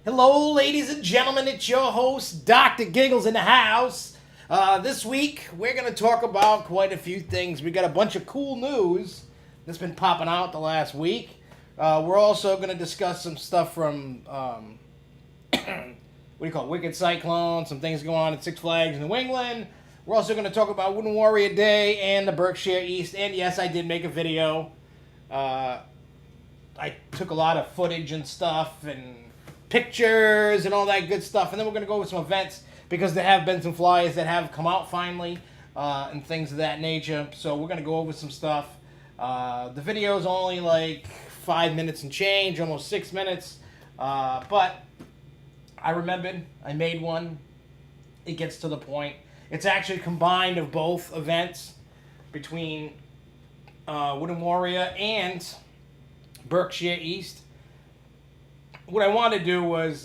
Hello, ladies and gentlemen. It's your host, Dr. Giggles, in the house. This week, we're going to talk about quite a few things. We got a bunch of cool news that's been popping out the last week. We're also going to discuss some stuff from, Wicked Cyclone, some things going on at Six Flags in New England. We're also going to talk about Wooden Warrior Day and the Berkshire East. And yes, I did make a video. I took a lot of footage and stuff and pictures and all that good stuff. And then we're going to go over some events because there have been some flyers that have come out finally and things of that nature. So we're going to go over some stuff. The video is only like 5 minutes and change, almost 6 minutes. But I remembered, I made one. It gets to the point. It's actually combined of both events between Wooden Warrior and Berkshire East. What I wanted to do was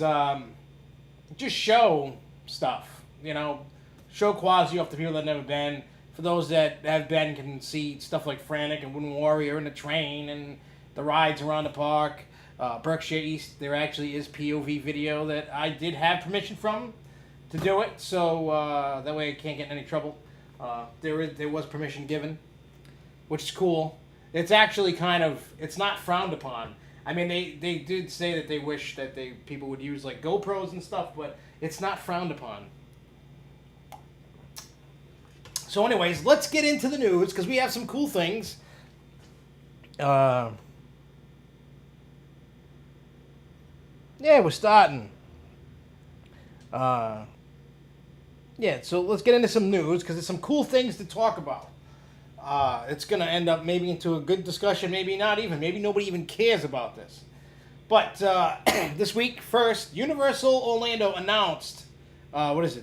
just show stuff, show Quasi off to people that have never been. For those that have been can see stuff like Frantic and Wooden Warrior and the train and the rides around the park. Berkshire East, there actually is POV video that I did have permission from to do it, so that way I can't get in any trouble. There was permission given, which is cool. It's actually it's not frowned upon. I mean, they did say that they wish that people would use like GoPros and stuff, but it's not frowned upon. So anyways, let's get into the news because we have some cool things. Yeah, we're starting. Yeah, so let's get into some news because there's some cool things to talk about. It's going to end up maybe into a good discussion, maybe not even. Maybe nobody even cares about this. But this week, first, Universal Orlando announced,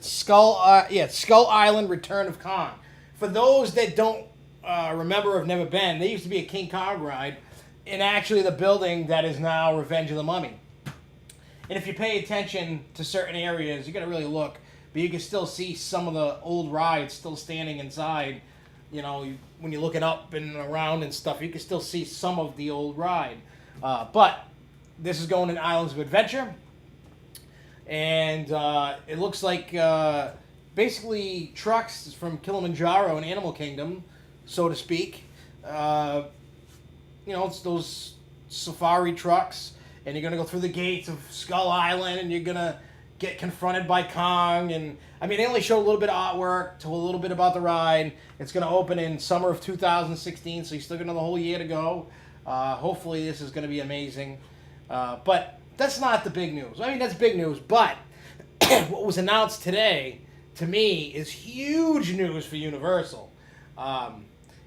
Skull Island Return of Kong. For those that don't remember or have never been, there used to be a King Kong ride in actually the building that is now Revenge of the Mummy. And if you pay attention to certain areas, you got to really look. But you can still see some of the old rides still standing inside. When you're looking up and around and stuff, you can still see some of the old ride. But this is going in Islands of Adventure. And it looks like basically trucks from Kilimanjaro and Animal Kingdom, so to speak. It's those safari trucks. And you're going to go through the gates of Skull Island, and you're going to get confronted by Kong. And, I mean, they only showed a little bit of artwork, told a little bit about the ride. It's going to open in summer of 2016, so you still got another whole year to go. Hopefully this is going to be amazing. But that's not the big news. I mean, that's big news, but what was announced today, to me, is huge news for Universal.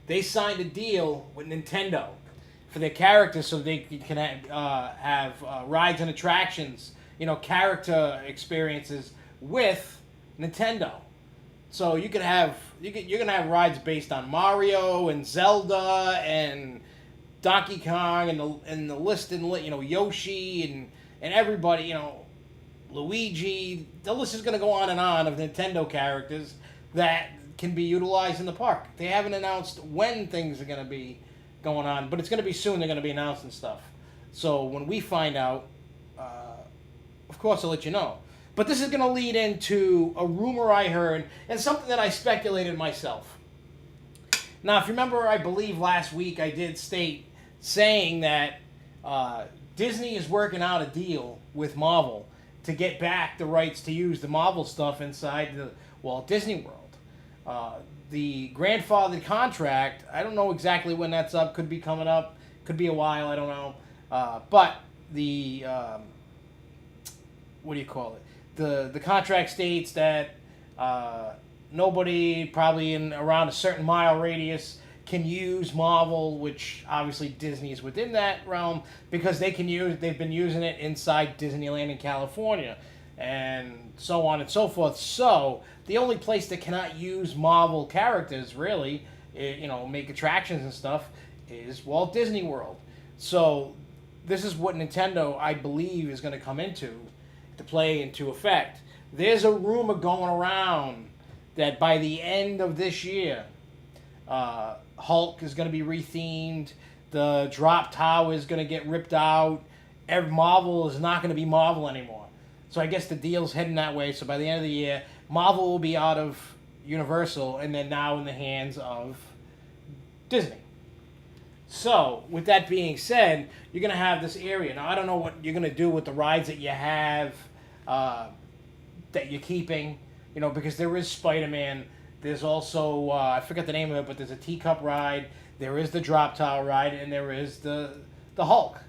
They signed a deal with Nintendo for their characters so they can have rides and attractions, character experiences with Nintendo. So you're gonna have rides based on Mario and Zelda and Donkey Kong and the list and Yoshi and everybody, Luigi. The list is gonna go on and on of Nintendo characters that can be utilized in the park. They haven't announced when things are gonna be going on, but it's going to be soon. They're going to be announcing stuff. So when we find out, of course I'll let you know. But this is going to lead into a rumor I heard and something that I speculated myself. Now, if you remember, I believe last week I did state saying that Disney is working out a deal with Marvel to get back the rights to use the Marvel stuff inside the Walt Disney World. The grandfathered contract, I don't know exactly when that's up. Could be coming up. Could be a while. I don't know. But the, the contract states that nobody probably in around a certain mile radius can use Marvel, which obviously Disney is within that realm because they've been using it inside Disneyland in California and so on and so forth. So the only place that cannot use Marvel characters, really, make attractions and stuff, is Walt Disney World. So this is what Nintendo, I believe, is going to come to play into effect. There's a rumor going around that by the end of this year, Hulk is going to be rethemed. The drop tower is going to get ripped out. Marvel is not going to be Marvel anymore. So I guess the deal's heading that way. So by the end of the year, Marvel will be out of Universal and then now in the hands of Disney. So, with that being said, you're going to have this area. Now, I don't know what you're going to do with the rides that you have, that you're keeping, because there is Spider-Man. There's also, I forget the name of it, but there's a teacup ride. There is the drop tower ride, and there is the Hulk.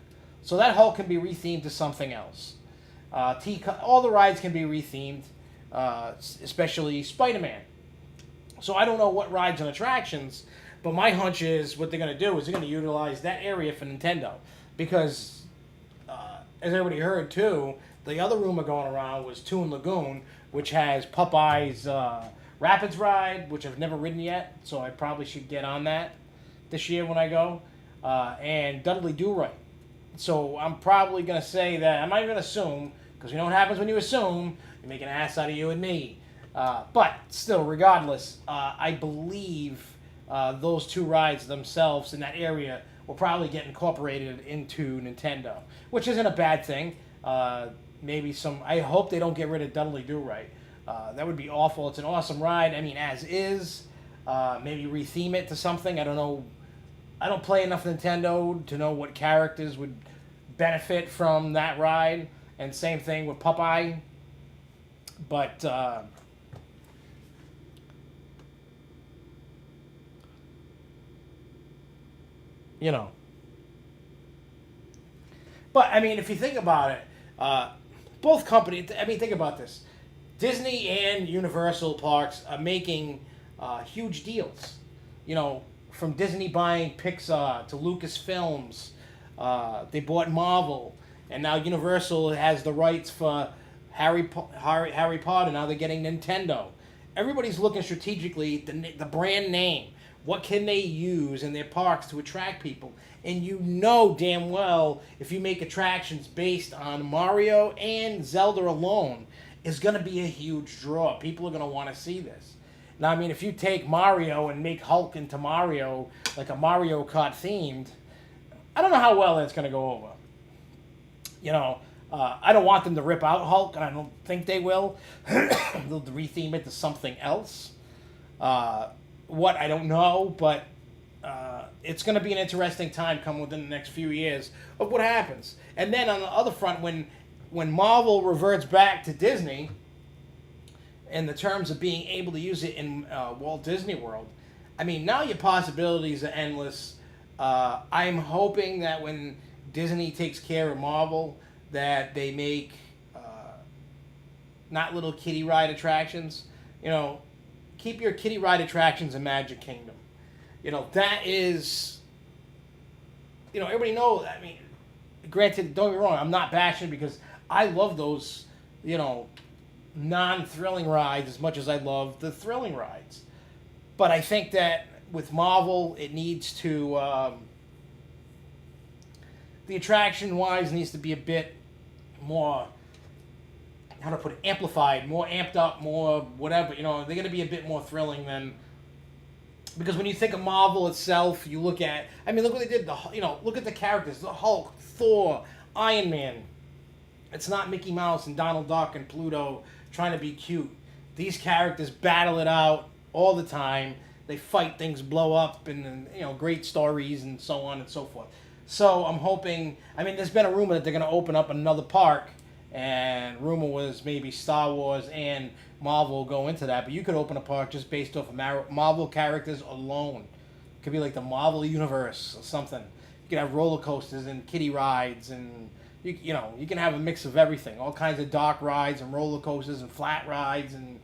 So that Hulk can be rethemed to something else. All the rides can be rethemed, especially Spider-Man. So I don't know what rides and attractions. But my hunch is what they're going to do is they're going to utilize that area for Nintendo. Because, as everybody heard too, the other rumor going around was Toon Lagoon, which has Popeye's Rapids ride, which I've never ridden yet. So I probably should get on that this year when I go. And Dudley Do-Right. So I'm probably going to say that, I'm not even going to assume, because you know what happens when you assume, you make an ass out of you and me. But still, regardless, I believe... those two rides themselves in that area will probably get incorporated into Nintendo, which isn't a bad thing. I hope they don't get rid of Dudley Do-Right. That would be awful. It's an awesome ride. I mean, as is. Maybe retheme it to something. I don't know. I don't play enough Nintendo to know what characters would benefit from that ride. And same thing with Popeye. But... But, I mean, if you think about it, both companies, think about this. Disney and Universal Parks are making huge deals. From Disney buying Pixar to Lucasfilms, they bought Marvel, and now Universal has the rights for Harry Potter. Now they're getting Nintendo. Everybody's looking strategically at the brand name. What can they use in their parks to attract people? And damn well, if you make attractions based on Mario and Zelda alone, is going to be a huge draw. People are going to want to see this. Now, if you take Mario and make Hulk into Mario, like a Mario Kart themed, I don't know how well that's going to go over. I don't want them to rip out Hulk, and I don't think they will. They'll retheme it to something else. What, I don't know, but it's going to be an interesting time coming within the next few years of what happens. And then on the other front, when Marvel reverts back to Disney, in the terms of being able to use it in Walt Disney World, now your possibilities are endless. I'm hoping that when Disney takes care of Marvel, that they make not little kiddie ride attractions, keep your kiddie ride attractions in Magic Kingdom. That is, everybody knows. Granted, don't get me wrong, I'm not bashing because I love those, non-thrilling rides as much as I love the thrilling rides. But I think that with Marvel, it needs to, the attraction-wise needs to be a bit more, how to put it, amplified, more amped up, more whatever. They're going to be a bit more thrilling than... Because when you think of Marvel itself, you look at... look what they did. Look at the characters. The Hulk, Thor, Iron Man. It's not Mickey Mouse and Donald Duck and Pluto trying to be cute. These characters battle it out all the time. They fight, things blow up, and great stories and so on and so forth. So I'm hoping... there's been a rumor that they're going to open up another park. And rumor was maybe Star Wars and Marvel go into that. But you could open a park just based off of Marvel characters alone. It could be like the Marvel Universe or something. You could have roller coasters and kiddie rides. And, you can have a mix of everything. All kinds of dark rides and roller coasters and flat rides. And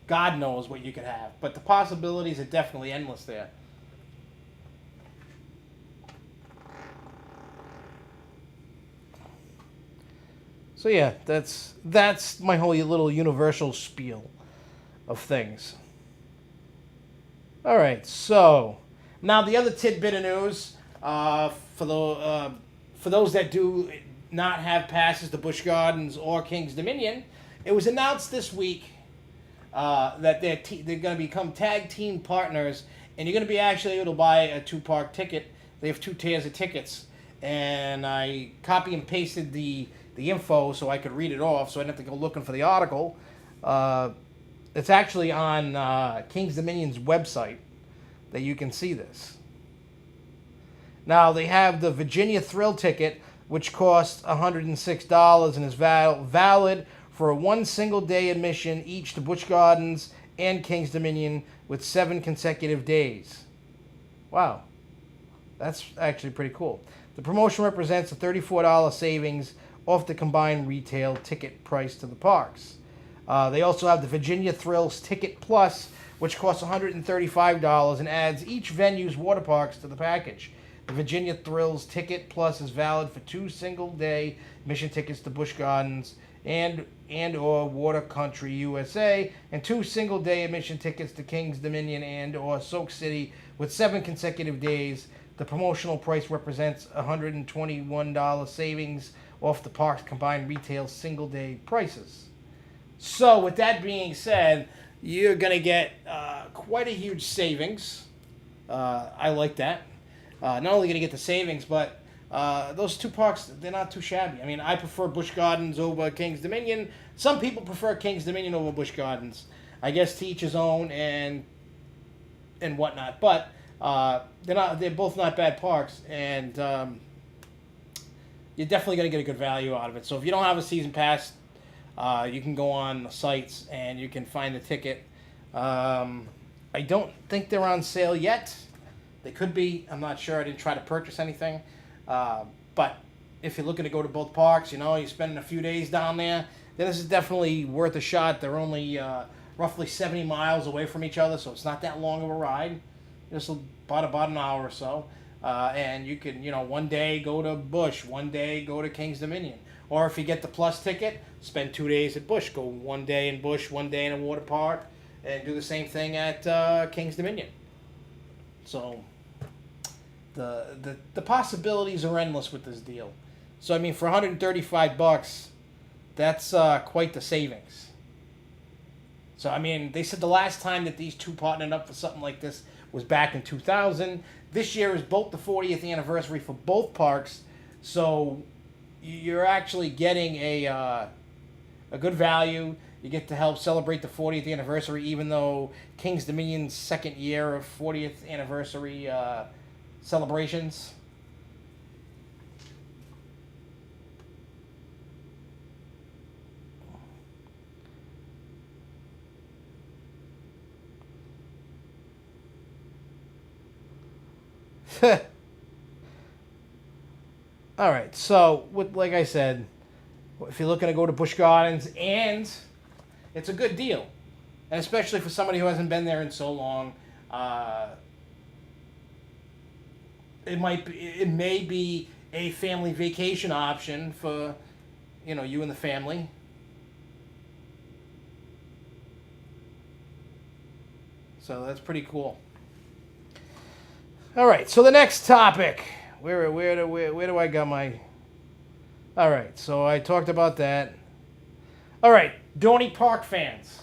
God knows what you could have. But the possibilities are definitely endless there. So yeah, that's my whole little Universal spiel of things. All right, so now the other tidbit of news for those that do not have passes to Busch Gardens or King's Dominion, it was announced this week that they're going to become tag team partners, and you're going to be actually able to buy a 2-park ticket. they have 2 tiers of tickets, and I copy and pasted the info so I could read it off, so I didn't have to go looking for the article. It's actually on King's Dominion's website that you can see this. Now, they have the Virginia Thrill ticket, which costs $106 and is valid for a 1 single day admission each to Busch Gardens and King's Dominion with 7 consecutive days. Wow. That's actually pretty cool. The promotion represents a $34 savings off the combined retail ticket price to the parks. They also have the Virginia Thrills Ticket Plus, which costs $135 and adds each venue's water parks to the package. The Virginia Thrills Ticket Plus is valid for 2 single-day admission tickets to Busch Gardens and or Water Country USA, and 2 single-day admission tickets to King's Dominion and or Soak City with 7 consecutive days. The promotional price represents $121 savings off the park's combined retail single-day prices. So, with that being said, you're going to get quite a huge savings. I like that. Not only going to get the savings, but those 2 parks, they're not too shabby. I mean, I prefer Busch Gardens over King's Dominion. Some people prefer King's Dominion over Busch Gardens. I guess to each his own and whatnot. But they're both not bad parks, and you're definitely going to get a good value out of it. So if you don't have a season pass, you can go on the sites and you can find the ticket. I don't think they're on sale yet. They could be. I'm not sure. I didn't try to purchase anything. But if you're looking to go to both parks, you're spending a few days down there, then this is definitely worth a shot. They're only roughly 70 miles away from each other, so it's not that long of a ride. Just about an hour or so. And you can, one day go to Busch, one day go to King's Dominion. Or if you get the Plus ticket, spend 2 days at Busch. Go 1 day in Busch, 1 day in a water park, and do the same thing at King's Dominion. So the possibilities are endless with this deal. So I mean, for $135, that's quite the savings. So I mean, they said the last time that these 2 partnered up for something like this was back in 2000. This year is both the 40th anniversary for both parks, so you're actually getting a good value. You get to help celebrate the 40th anniversary, even though King's Dominion's 2nd year of 40th anniversary celebrations. All right, so like I said, if you're looking to go to Busch Gardens, and it's a good deal, and especially for somebody who hasn't been there in so long, it may be a family vacation option for you and the family. So that's pretty cool. All right, so the next topic. Where do I got my... All right, so I talked about that. All right, Dorney Park fans.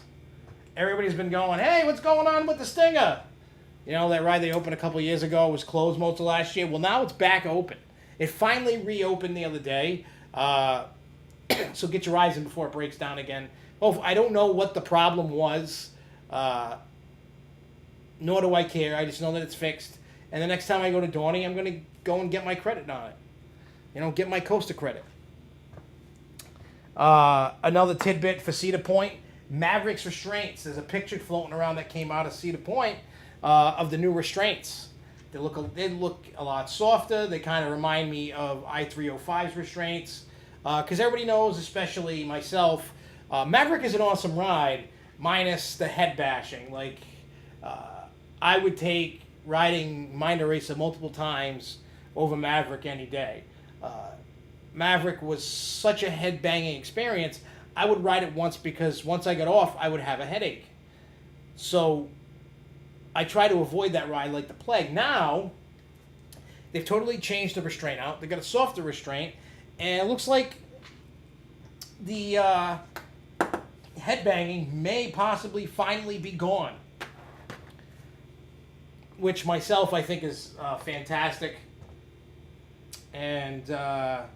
Everybody's been going, hey, what's going on with the Stinger? That ride they opened a couple years ago was closed most of last year. Well, now it's back open. It finally reopened the other day. So get your eyes in before it breaks down again. Oh, I don't know what the problem was. Nor do I care. I just know that it's fixed. And the next time I go to Dorney, I'm going to go and get my credit on it. Get my Coaster credit. Another tidbit for Cedar Point. Mavericks restraints. There's a picture floating around that came out of Cedar Point of the new restraints. They look a lot softer. They kind of remind me of I-305's restraints. Because everybody knows, especially myself, Maverick is an awesome ride, minus the head bashing. Like, I would take riding Mind Eraser multiple times over Maverick any day. Maverick was such a head-banging experience, I would ride it once because once I got off, I would have a headache. So I try to avoid that ride like the plague. Now, they've totally changed the restraint out. They've got a softer restraint, and it looks like the headbanging may possibly finally be gone. Which myself I think is fantastic. And I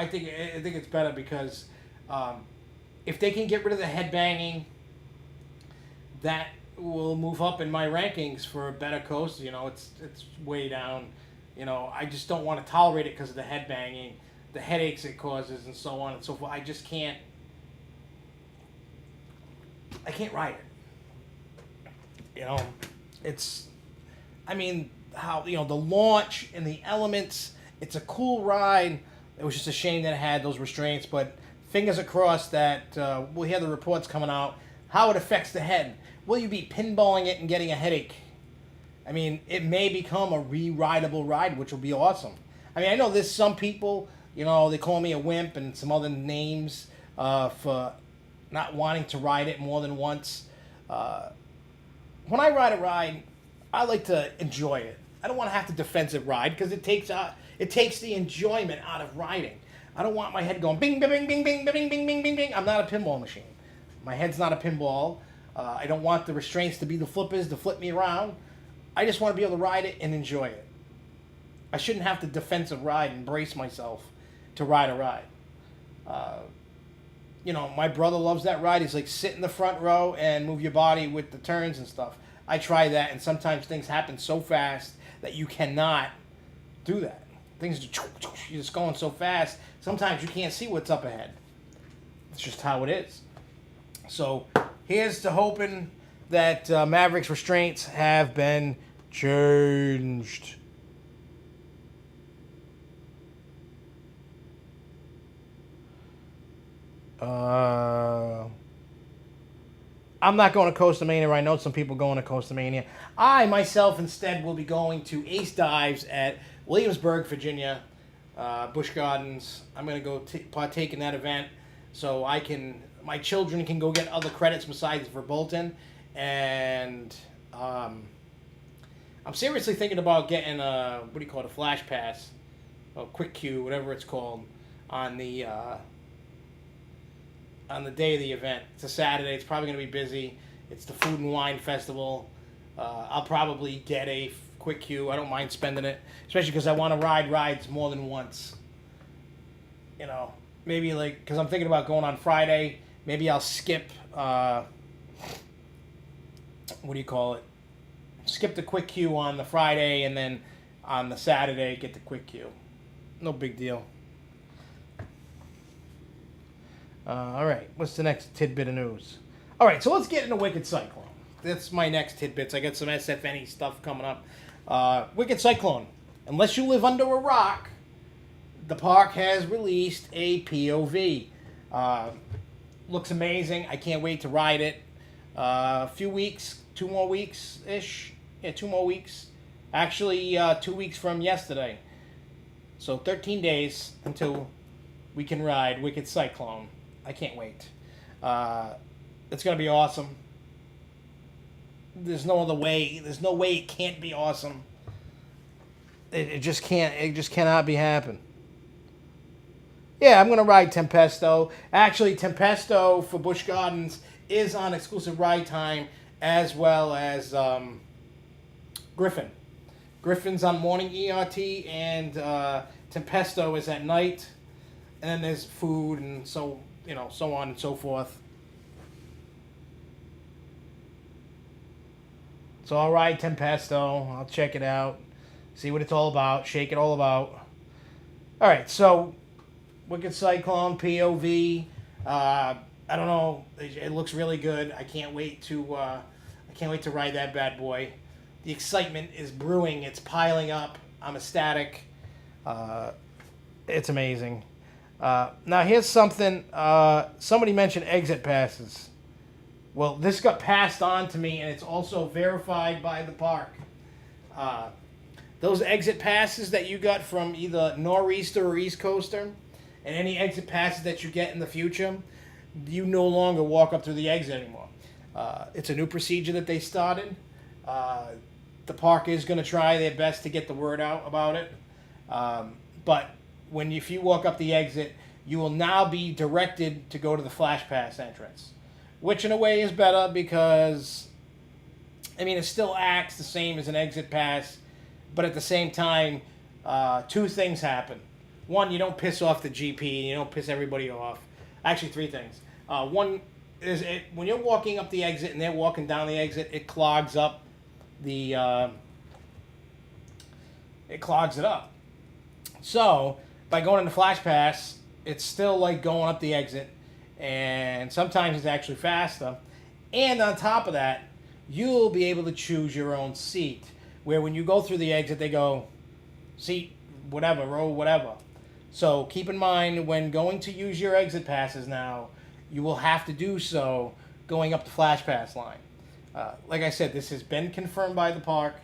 think it's better because if they can get rid of the headbanging, that will move up in my rankings for a better coaster. It's way down. I just don't want to tolerate it because of the headbanging, the headaches it causes, and so on and so forth. I just can't. I can't ride it. It's. I mean, how the launch and the elements. It's a cool ride. It was just a shame that it had those restraints, but fingers crossed that we'll hear the reports coming out how it affects the head. Will you be pinballing it and getting a headache? I mean, it may become a re-rideable ride, which will be awesome. I mean, I know there's some people, they call me a wimp and some other names for not wanting to ride it more than once. When I ride a ride, I like to enjoy it. I don't want to have to defensive ride because it takes the enjoyment out of riding. I don't want my head going bing, bing, bing, bing, bing, bing, bing, bing, bing, bing. I'm not a pinball machine. My head's not a pinball. I don't want the restraints to be the flippers to flip me around. I just want to be able to ride it and enjoy it. I shouldn't have to defensive ride and brace myself to ride a ride. My brother loves that ride. He's like, sit in the front row and move your body with the turns and stuff. I try that, and sometimes things happen so fast that you cannot do that. Things you're just going so fast. Sometimes you can't see what's up ahead. It's just how it is. So here's to hoping that Maverick's restraints have been changed. I'm not going to Costa Mania. I know some people going to Costa Mania. I, myself, instead, will be going to Ace Dives at Williamsburg, Virginia, Busch Gardens. I'm going to go partake in that event so my children can go get other credits besides for Bolton. And I'm seriously thinking about getting a Flash Pass, or Quick Queue, whatever it's called, on the day of the event. It's a Saturday. It's probably going to be busy. It's the Food and Wine Festival. I'll probably get a Quick Queue. I don't mind spending it, especially because I want to ride rides more than once. Maybe because I'm thinking about going on Friday. Maybe I'll skip, skip the Quick Queue on the Friday, and then on the Saturday get the Quick Queue. No big deal. All right, what's the next tidbit of news? All right, so let's get into Wicked Cyclone. That's my next tidbits. I got some SFNE stuff coming up. Wicked Cyclone. Unless you live under a rock, the park has released a POV. Looks amazing. I can't wait to ride it. A few weeks, 2 more weeks-ish. Yeah, 2 more weeks. Actually, 2 weeks from yesterday. So 13 days until we can ride Wicked Cyclone. I can't wait. It's going to be awesome. There's no other way. There's no way it can't be awesome. It just can't. It just cannot be happen. Yeah, I'm going to ride Tempesto. Actually, Tempesto for Busch Gardens is on exclusive ride time, as well as Griffin. Griffin's on morning ERT, and Tempesto is at night. And then there's food and so on and so forth. So I'll ride Tempesto. I'll check it out. See what it's all about. Shake it all about. All right, so Wicked Cyclone POV. I don't know. It looks really good. I can't wait to ride that bad boy. The excitement is brewing. It's piling up. I'm ecstatic. It's amazing. Now here's something. Somebody mentioned exit passes. Well, this got passed on to me, and it's also verified by the park. Those exit passes that you got from either Nor'easter or East Coaster, and any exit passes that you get in the future, you no longer walk up through the exit anymore. It's a new procedure that they started. The park is going to try their best to get the word out about it. But if you walk up the exit, you will now be directed to go to the Flash Pass entrance, which in a way is better because, it still acts the same as an exit pass, but at the same time, two things happen. One, you don't piss off the GP, and you don't piss everybody off. Actually, three things. One is when you're walking up the exit and they're walking down the exit, it clogs up the. It clogs it up. So by going into Flash Pass, it's still like going up the exit, and sometimes it's actually faster. And on top of that, you'll be able to choose your own seat. Where when you go through the exit, they go seat whatever, row whatever. So keep in mind when going to use your exit passes now, you will have to do so going up the Flash Pass line. Like I said, this has been confirmed by the park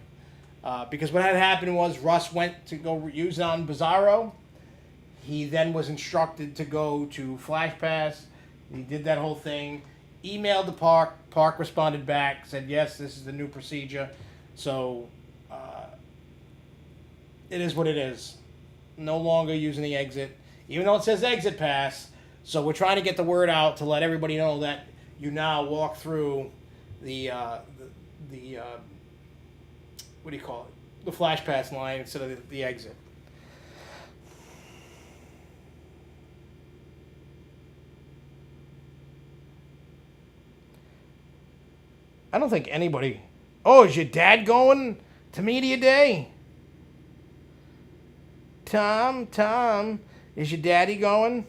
because what had happened was Russ went to go use it on Bizarro. He then was instructed to go to Flash Pass. He did that whole thing, emailed the park. Park responded back, said, yes, this is the new procedure. So it is what it is. No longer using the exit, even though it says exit pass. So we're trying to get the word out to let everybody know that you now walk through the what do you call it? The Flash Pass line instead of the exit. I don't think anybody. Oh, is your dad going to media day? Tom, is your daddy going?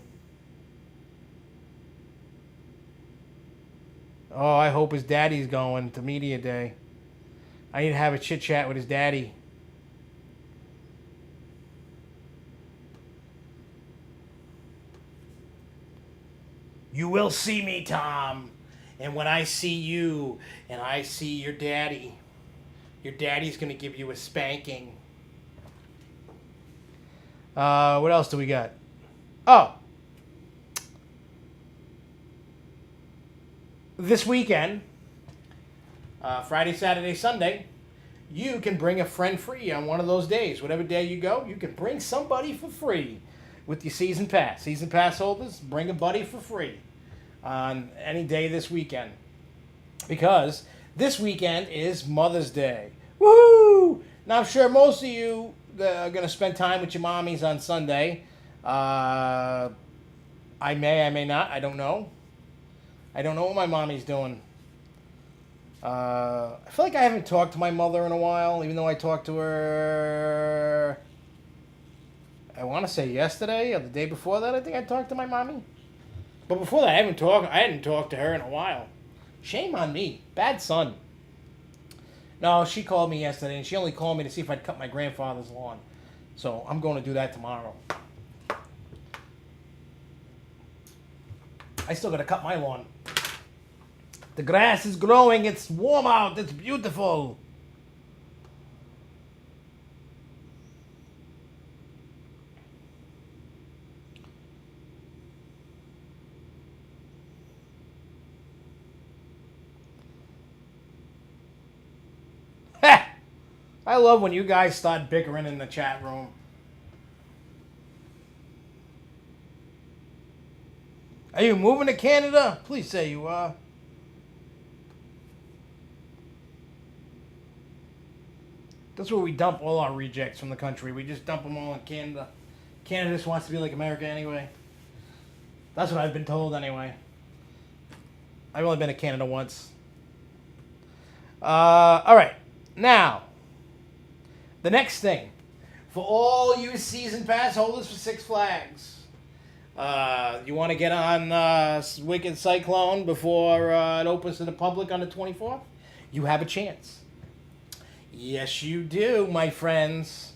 Oh, I hope his daddy's going to media day. I need to have a chit chat with his daddy. You will see me, Tom. And when I see you and I see your daddy's going to give you a spanking. What else do we got? Oh. This weekend, Friday, Saturday, Sunday, you can bring a friend free on one of those days. Whatever day you go, you can bring somebody for free with your season pass. Season pass holders, bring a buddy for free on any day this weekend. Because this weekend is Mother's Day. Woohoo! Now, I'm sure most of you are going to spend time with your mommies on Sunday. I may not. I don't know. I don't know what my mommy's doing. I feel like I haven't talked to my mother in a while, even though I talked to her, I want to say yesterday or the day before that. I think I talked to my mommy. But before that, I hadn't talked to her in a while. Shame on me. Bad son. No, she called me yesterday, and she only called me to see if I'd cut my grandfather's lawn. So I'm going to do that tomorrow. I still got to cut my lawn. The grass is growing. It's warm out. It's beautiful. I love when you guys start bickering in the chat room. Are you moving to Canada? Please say you are. That's where we dump all our rejects from the country. We just dump them all in Canada. Canada just wants to be like America anyway. That's what I've been told anyway. I've only been to Canada once. All right. Now, the next thing. For all you season pass holders for Six Flags. You want to get on Wicked Cyclone before it opens to the public on the 24th? You have a chance. Yes, you do, my friends.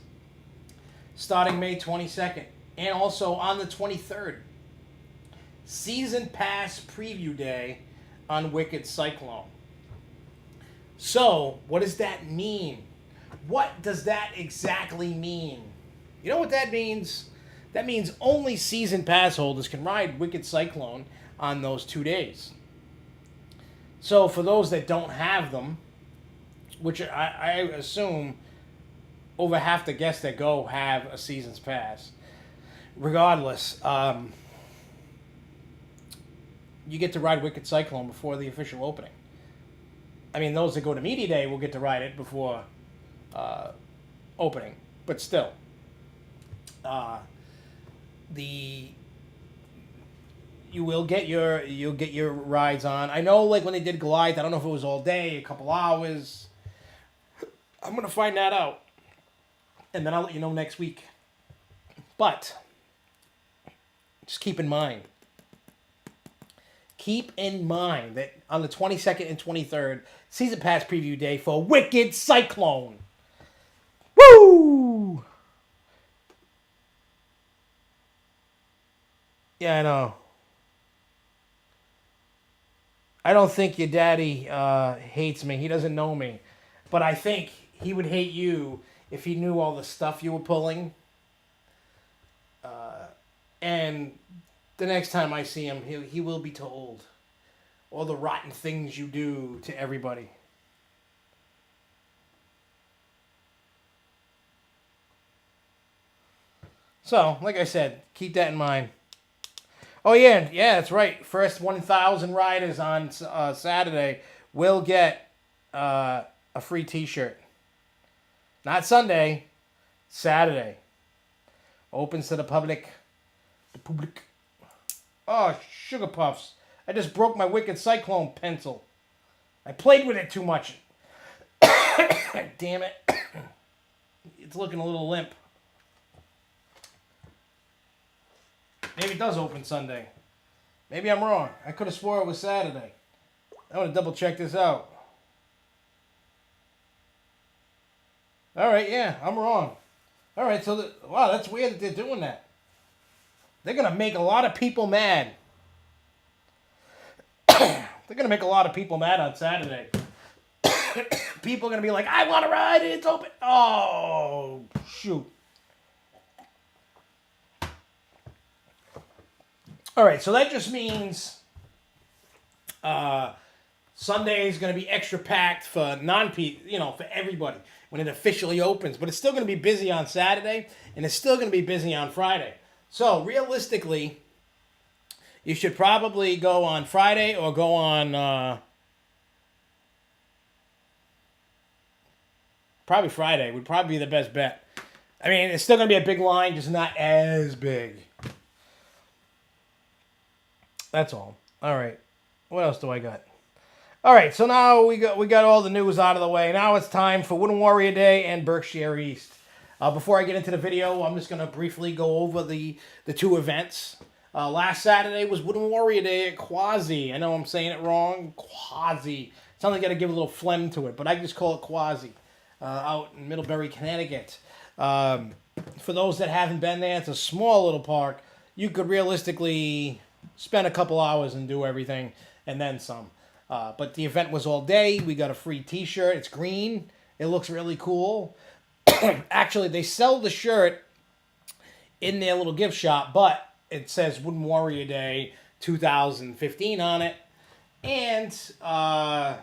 Starting May 22nd. And also on the 23rd. Season Pass Preview Day on Wicked Cyclone. So, what does that mean? What does that exactly mean? You know what that means? That means only season pass holders can ride Wicked Cyclone on those 2 days. So for those that don't have them, which I assume over half the guests that go have a season's pass, regardless, you get to ride Wicked Cyclone before the official opening. I mean, those that go to Media Day will get to ride it before opening, but still. Uh, the you'll get your rides on. I know, like when they did Goliath, I don't know if it was all day, a couple hours. I'm gonna find that out, and then I'll let you know next week. But just keep in mind that on the 22nd and 23rd, season pass preview day for Wicked Cyclone. Woo! Yeah, I know. I don't think your daddy hates me. He doesn't know me. But I think he would hate you if he knew all the stuff you were pulling. And the next time I see him, he will be told all the rotten things you do to everybody. So, like I said, keep that in mind. Oh, yeah, that's right. First 1,000 riders on Saturday will get a free T-shirt. Not Sunday, Saturday. Opens to the public. Oh, Sugar Puffs. I just broke my Wicked Cyclone pencil. I played with it too much. Damn it. It's looking a little limp. Maybe it does open Sunday. Maybe I'm wrong. I could have swore it was Saturday. I want to double check this out. Alright, yeah, I'm wrong. Alright, so, wow, that's weird that they're doing that. They're going to make a lot of people mad. They're going to make a lot of people mad on Saturday. People are going to be like, I want to ride, it's open. Oh, shoot. Alright, so that just means Sunday is going to be extra packed for for everybody when it officially opens. But it's still going to be busy on Saturday, and it's still going to be busy on Friday. So, realistically, you should probably go on Friday or go on... probably Friday would probably be the best bet. I mean, it's still going to be a big line, just not as big. That's all. All right. What else do I got? All right, so now we got all the news out of the way. Now it's time for Wooden Warrior Day and Berkshire East. Before I get into the video, I'm just going to briefly go over the two events. Last Saturday was Wooden Warrior Day at Quasi. I know I'm saying it wrong. Quasi. Sounds like I got to give a little phlegm to it, but I just call it Quasi. Out in Middlebury, Connecticut. For those that haven't been there, it's a small little park. You could realistically spend a couple hours and do everything, and then some. But the event was all day. We got a free T-shirt. It's green. It looks really cool. Actually, they sell the shirt in their little gift shop, but it says Wooden Warrior Day 2015 on it. And I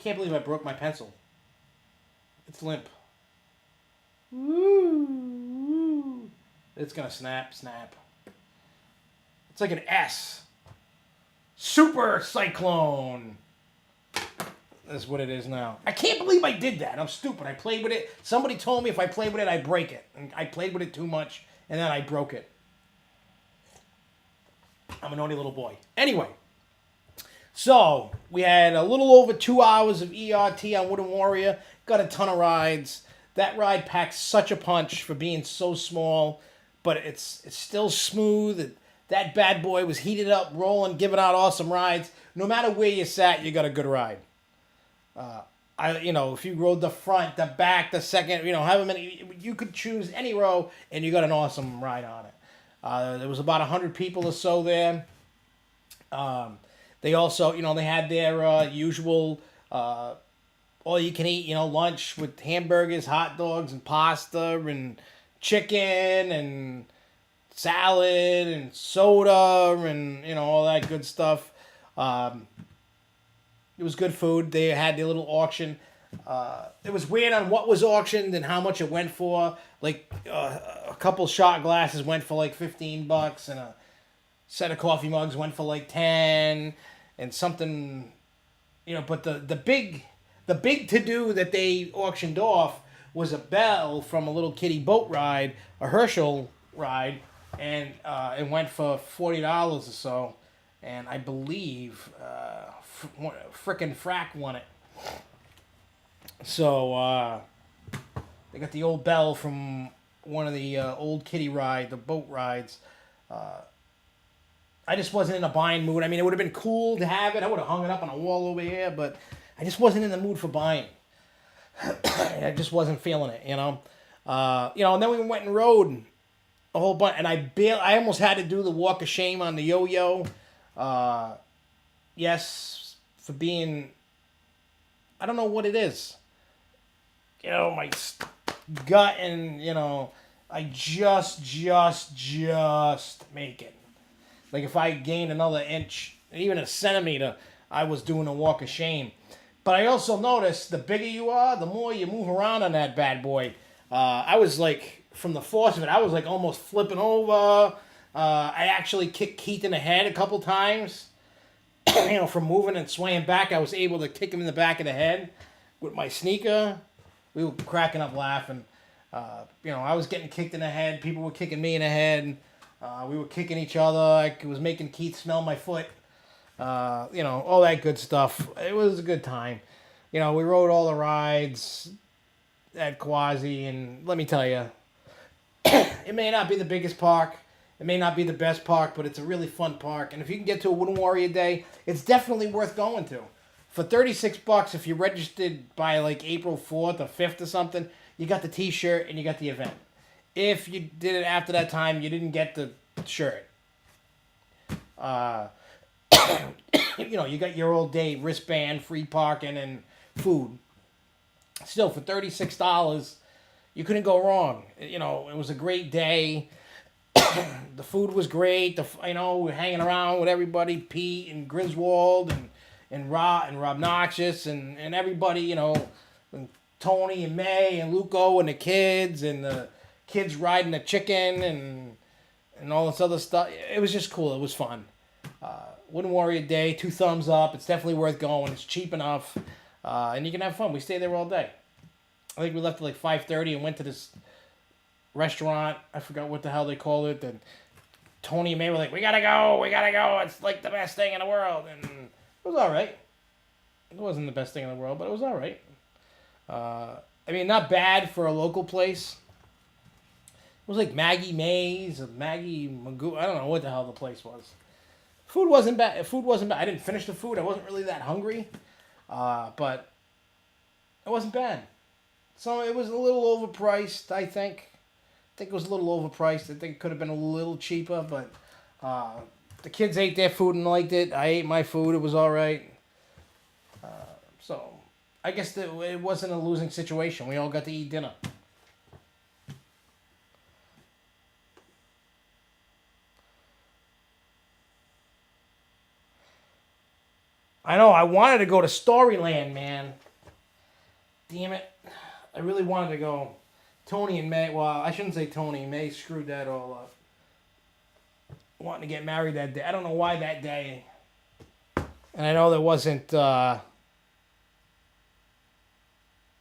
can't believe I broke my pencil. It's limp. Woo! It's gonna snap. It's like an S. Super Cyclone. That's what it is now. I can't believe I did that. I'm stupid. I played with it. Somebody told me if I played with it, I break it. And I played with it too much, and then I broke it. I'm a naughty little boy. Anyway. So, we had a little over 2 hours of ERT on Wooden Warrior. Got a ton of rides. That ride packs such a punch for being so small, but it's still smooth. That bad boy was heated up, rolling, giving out awesome rides. No matter where you sat, you got a good ride. If you rode the front, the back, the second, however many, you could choose any row, and you got an awesome ride on it. There was about 100 people or so there. They also, they had their usual all-you-can-eat, lunch with hamburgers, hot dogs, and pasta, and chicken, and salad, and soda, and, all that good stuff. It was good food. They had their little auction. It was weird on what was auctioned and how much it went for. Like, a couple shot glasses went for like $15, and a set of coffee mugs went for like 10, and something, but the big to-do that they auctioned off was a bell from a little kiddie boat ride, a Herschel ride, and it went for $40 or so, and I believe frickin' Frack won it. So they got the old bell from one of the old kiddie the boat rides. I just wasn't in a buying mood. I mean, it would have been cool to have it. I would have hung it up on a wall over here, but I just wasn't in the mood for buying. I just wasn't feeling it, you know. And then we went and rode a whole bunch, and I almost had to do the walk of shame on the yo-yo. Yes, for being, I don't know what it is. You know, my gut and, I just make it. Like if I gained another inch, even a centimeter, I was doing a walk of shame. But I also noticed the bigger you are, the more you move around on that bad boy. I was like, from the force of it, I was like almost flipping over. I actually kicked Keith in the head a couple times. From moving and swaying back, I was able to kick him in the back of the head with my sneaker. We were cracking up laughing. I was getting kicked in the head. People were kicking me in the head. We were kicking each other. I was making Keith smell my foot. All that good stuff. It was a good time. We rode all the rides at Quasi, and let me tell you, it may not be the biggest park. It may not be the best park, but it's a really fun park. And if you can get to a Wooden Warrior Day, it's definitely worth going to. For $36, if you're registered by like April 4th or 5th or something, you got the t-shirt and you got the event. If you did it after that time, you didn't get the shirt. You got your old day wristband, free parking, and food. Still, for $36, you couldn't go wrong. It was a great day. The food was great. We were hanging around with everybody, Pete and Griswold and Rob Noxious and everybody, and Tony and May and Luco and the kids riding the chicken and all this other stuff. It was just cool. It was fun. Wooden Warrior Day, 2 thumbs up. It's definitely worth going. It's cheap enough, and you can have fun. We stayed there all day. I think we left at like 5:30 and went to this restaurant. I forgot what the hell they called it. And Tony and May were like, we gotta go. It's like the best thing in the world. And it was all right. It wasn't the best thing in the world, but it was all right. Not bad for a local place. It was like Maggie Mays or Maggie Magoo. I don't know what the hell the place was. Food wasn't bad. I didn't finish the food. I wasn't really that hungry. But it wasn't bad. So it was a little overpriced, I think. I think it was a little overpriced. I think it could have been a little cheaper, but the kids ate their food and liked it. I ate my food. It was all right. So I guess it wasn't a losing situation. We all got to eat dinner. I know, I wanted to go to Storyland, man. Damn it. I really wanted to go. Tony and May, well, I shouldn't say Tony. May screwed that all up. Wanting to get married that day. I don't know why that day. And I know there wasn't, oh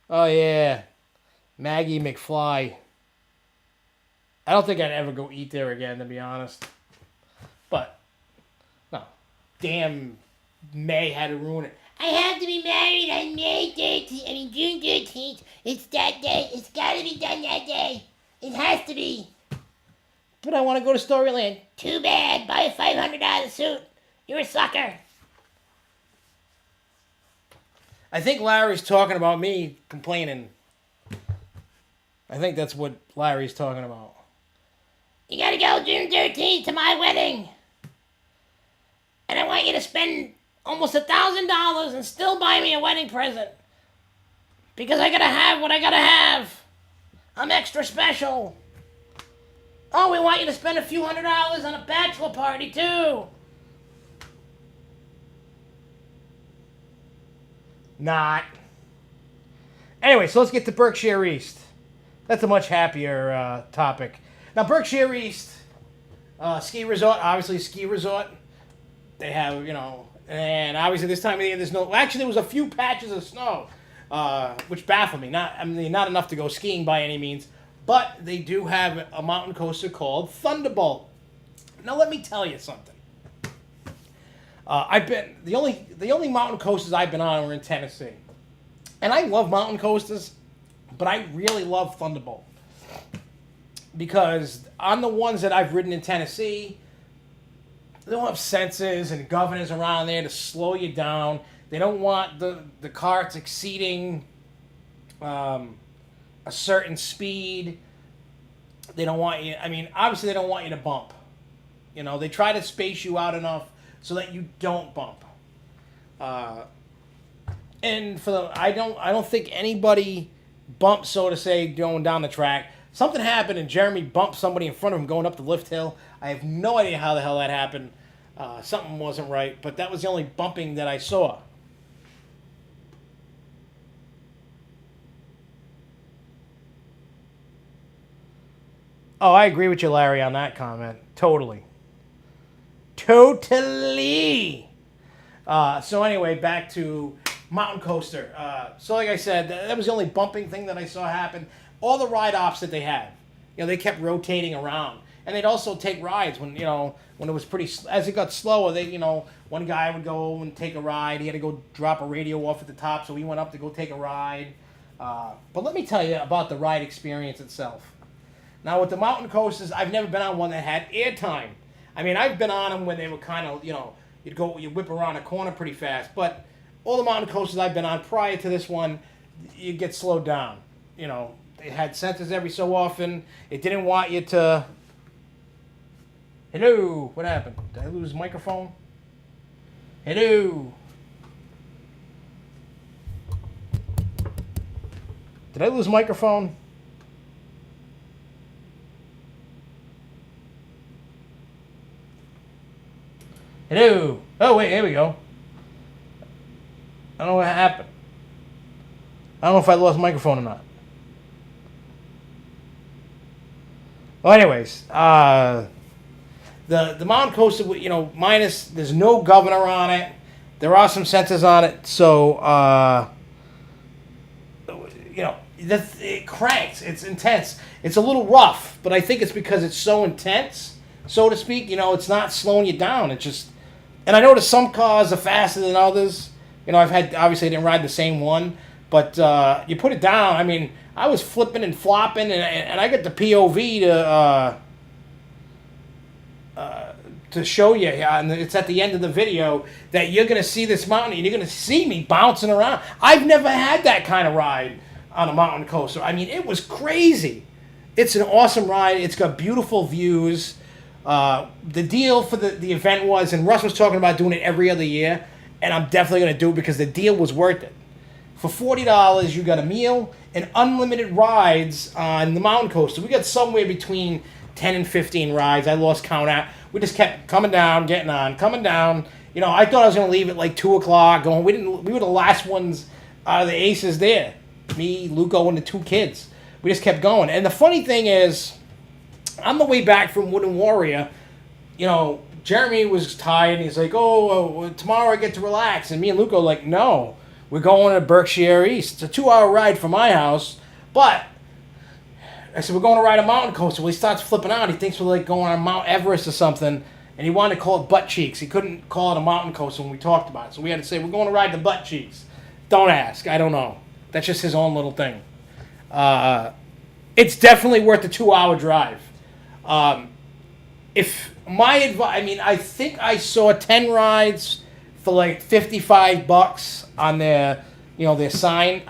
yeah, Maggie McFly. I don't think I'd ever go eat there again, to be honest. But, no. Damn, May had to ruin it. I have to be married on June 13th. It's that day. It's got to be done that day. It has to be. But I want to go to Storyland. Too bad. Buy a $500 suit. You're a sucker. I think Larry's talking about me complaining. I think that's what Larry's talking about. You got to go June 13th to my wedding. And I want you to spend almost $1,000 and still buy me a wedding present. Because I gotta have what I gotta have. I'm extra special. Oh, we want you to spend a few $100s on a bachelor party too. Not. Anyway, so let's get to Berkshire East. That's a much happier topic. Now, Berkshire East, ski resort, obviously ski resort. They have, and obviously this time of the year there's no, actually there was a few patches of snow. which baffle me. Not enough to go skiing by any means, but they do have a mountain coaster called Thunderbolt. Now let me tell you something. I've been the only mountain coasters I've been on were in Tennessee, and I love mountain coasters, but I really love Thunderbolt because on the ones that I've ridden in Tennessee, they don't have sensors and governors around there to slow you down. They don't want the carts exceeding a certain speed. They don't want you. I mean, obviously they don't want you to bump. You know, they try to space you out enough so that you don't bump. And I don't think anybody bumped, so to say, going down the track. Something happened and Jeremy bumped somebody in front of him going up the lift hill. I have no idea how the hell that happened. Something wasn't right, but that was the only bumping that I saw. Oh, I agree with you, Larry, on that comment. Totally. Totally. So anyway, back to mountain coaster. So like I said, that was the only bumping thing that I saw happen. All the ride ops that they had, they kept rotating around, and they'd also take rides when it was pretty. As it got slower, one guy would go and take a ride. He had to go drop a radio off at the top, so he went up to go take a ride. But let me tell you about the ride experience itself. Now with the mountain coasters, I've never been on one that had airtime. I mean, I've been on them when they were kind of, you whip around a corner pretty fast. But all the mountain coasters I've been on prior to this one, you get slowed down. It had sensors every so often. It didn't want you to... Hello, what happened? Did I lose microphone? Hello. Did I lose microphone? Hello. Oh, wait, here we go. I don't know what happened. I don't know if I lost microphone or not. Well, anyways, the mountain coaster, minus, there's no governor on it. There are some sensors on it, so, it cranks. It's intense. It's a little rough, but I think it's because it's so intense, so to speak. It's not slowing you down. It just... And I noticed some cars are faster than others. Obviously I didn't ride the same one, but you put it down. I mean, I was flipping and flopping, and I got the POV to show you, and it's at the end of the video, that you're going to see this mountain, and you're going to see me bouncing around. I've never had that kind of ride on a mountain coaster. I mean, it was crazy. It's an awesome ride. It's got beautiful views. The deal for the event was, and Russ was talking about doing it every other year, and I'm definitely going to do it because the deal was worth it. For $40, you got a meal and unlimited rides on the mountain coaster. We got somewhere between 10 and 15 rides. I lost count out. We just kept coming down, getting on, coming down. I thought I was going to leave at like 2 o'clock. Going, we were the last ones out of the aces there. Me, Luco, and the 2 kids. We just kept going. And the funny thing is, on the way back from Wooden Warrior, Jeremy was tired, and he's like, tomorrow I get to relax. And me and Luco like, no, we're going to Berkshire East. It's a 2-hour ride from my house. But I said, we're going to ride a mountain coaster. Well, he starts flipping out. He thinks we're like going on Mount Everest or something. And he wanted to call it Butt Cheeks. He couldn't call it a mountain coaster when we talked about it. So we had to say, we're going to ride the Butt Cheeks. Don't ask. I don't know. That's just his own little thing. It's definitely worth the 2-hour drive. If my advice, I think I saw 10 rides for like $55 on their sign.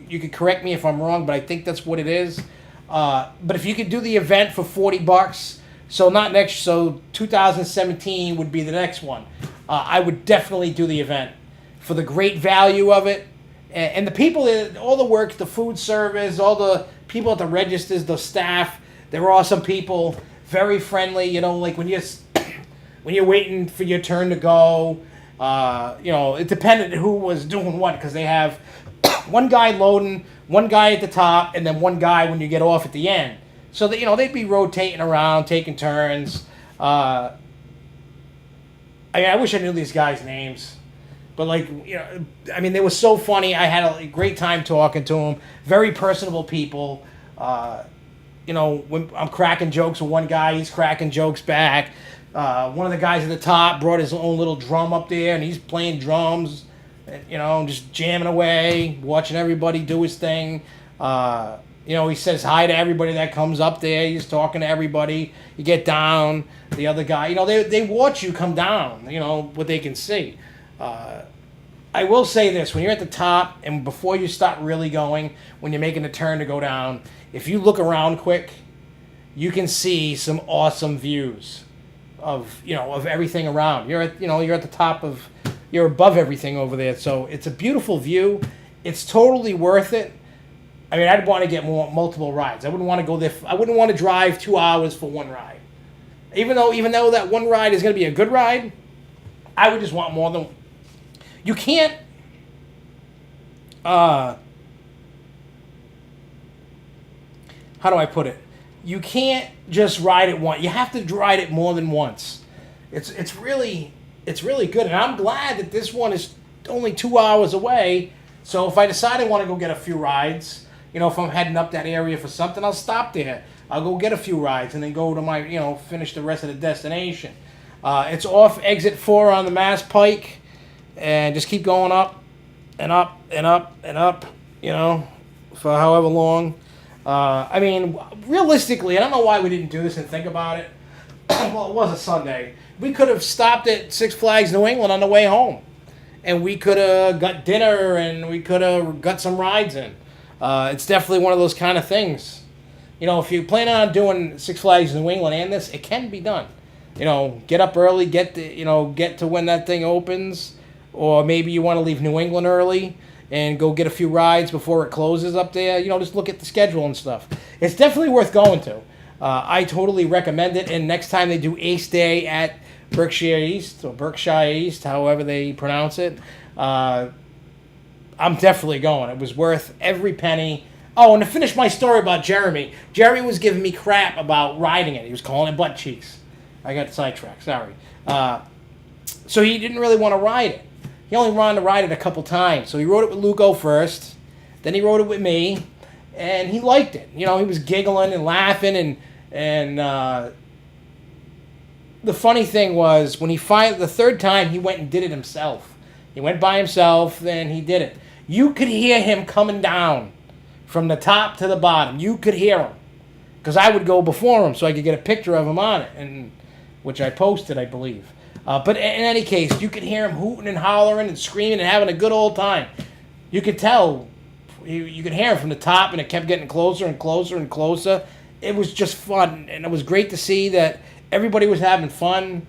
You could correct me if I'm wrong, but I think that's what it is. But if you could do the event for $40, so 2017 would be the next one. I would definitely do the event for the great value of it, and the people, all the work, the food service, all the people at the registers, the staff. They were awesome people, very friendly. Like when you're waiting for your turn to go, it depended who was doing what, because they have one guy loading, one guy at the top, and then one guy when you get off at the end. So that they'd be rotating around, taking turns. I wish I knew these guys' names. But like, I mean, they were so funny. I had a great time talking to them. Very personable people. When I'm cracking jokes with one guy, he's cracking jokes back. One of the guys at the top brought his own little drum up there, and he's playing drums, just jamming away, watching everybody do his thing. He says hi to everybody that comes up there. He's talking to everybody. You get down, the other guy, they watch you come down, what they can see. I will say this, when you're at the top and before you start really going, when you're making the turn to go down, if you look around quick, you can see some awesome views of everything around. You're at the top of, you're above everything over there. So it's a beautiful view. It's totally worth it. I mean, I'd want to get multiple rides. I wouldn't want to go there. I wouldn't want to drive 2 hours for one ride. Even though that one ride is going to be a good ride, I would just want more than. You can't. How do I put it? You can't just ride it once. You have to ride it more than once. It's really good, and I'm glad that this one is only 2 hours away. So if I decide I want to go get a few rides, if I'm heading up that area for something, I'll stop there. I'll go get a few rides and then go to my, finish the rest of the destination. It's off exit 4 on the Mass Pike, and just keep going up and up and up and up, for however long. I mean, realistically, I don't know why we didn't do this and think about it. Well, it was a Sunday. We could have stopped at Six Flags New England on the way home, and we could have got dinner, and we could have got some rides in. It's definitely one of those kind of things. If you plan on doing Six Flags New England and this, it can be done. Get up early, get to when that thing opens, or maybe you want to leave New England early and go get a few rides before it closes up there. Just look at the schedule and stuff. It's definitely worth going to. I totally recommend it. And next time they do Ace Day at Berkshire East, or Berkshire East, however they pronounce it, I'm definitely going. It was worth every penny. Oh, and to finish my story about Jeremy was giving me crap about riding it. He was calling it butt cheeks. I got sidetracked, sorry. So he didn't really want to ride it. He only wanted to ride it a couple times. So he rode it with Lugo first, then he rode it with me, and he liked it. He was giggling and laughing, and the funny thing was, when the third time, he went and did it himself. He went by himself, then he did it. You could hear him coming down from the top to the bottom. You could hear him. Because I would go before him so I could get a picture of him on it, which I posted, I believe. But in any case, you could hear him hooting and hollering and screaming and having a good old time. You could tell, you could hear him from the top, and it kept getting closer and closer and closer. It was just fun, and it was great to see that everybody was having fun.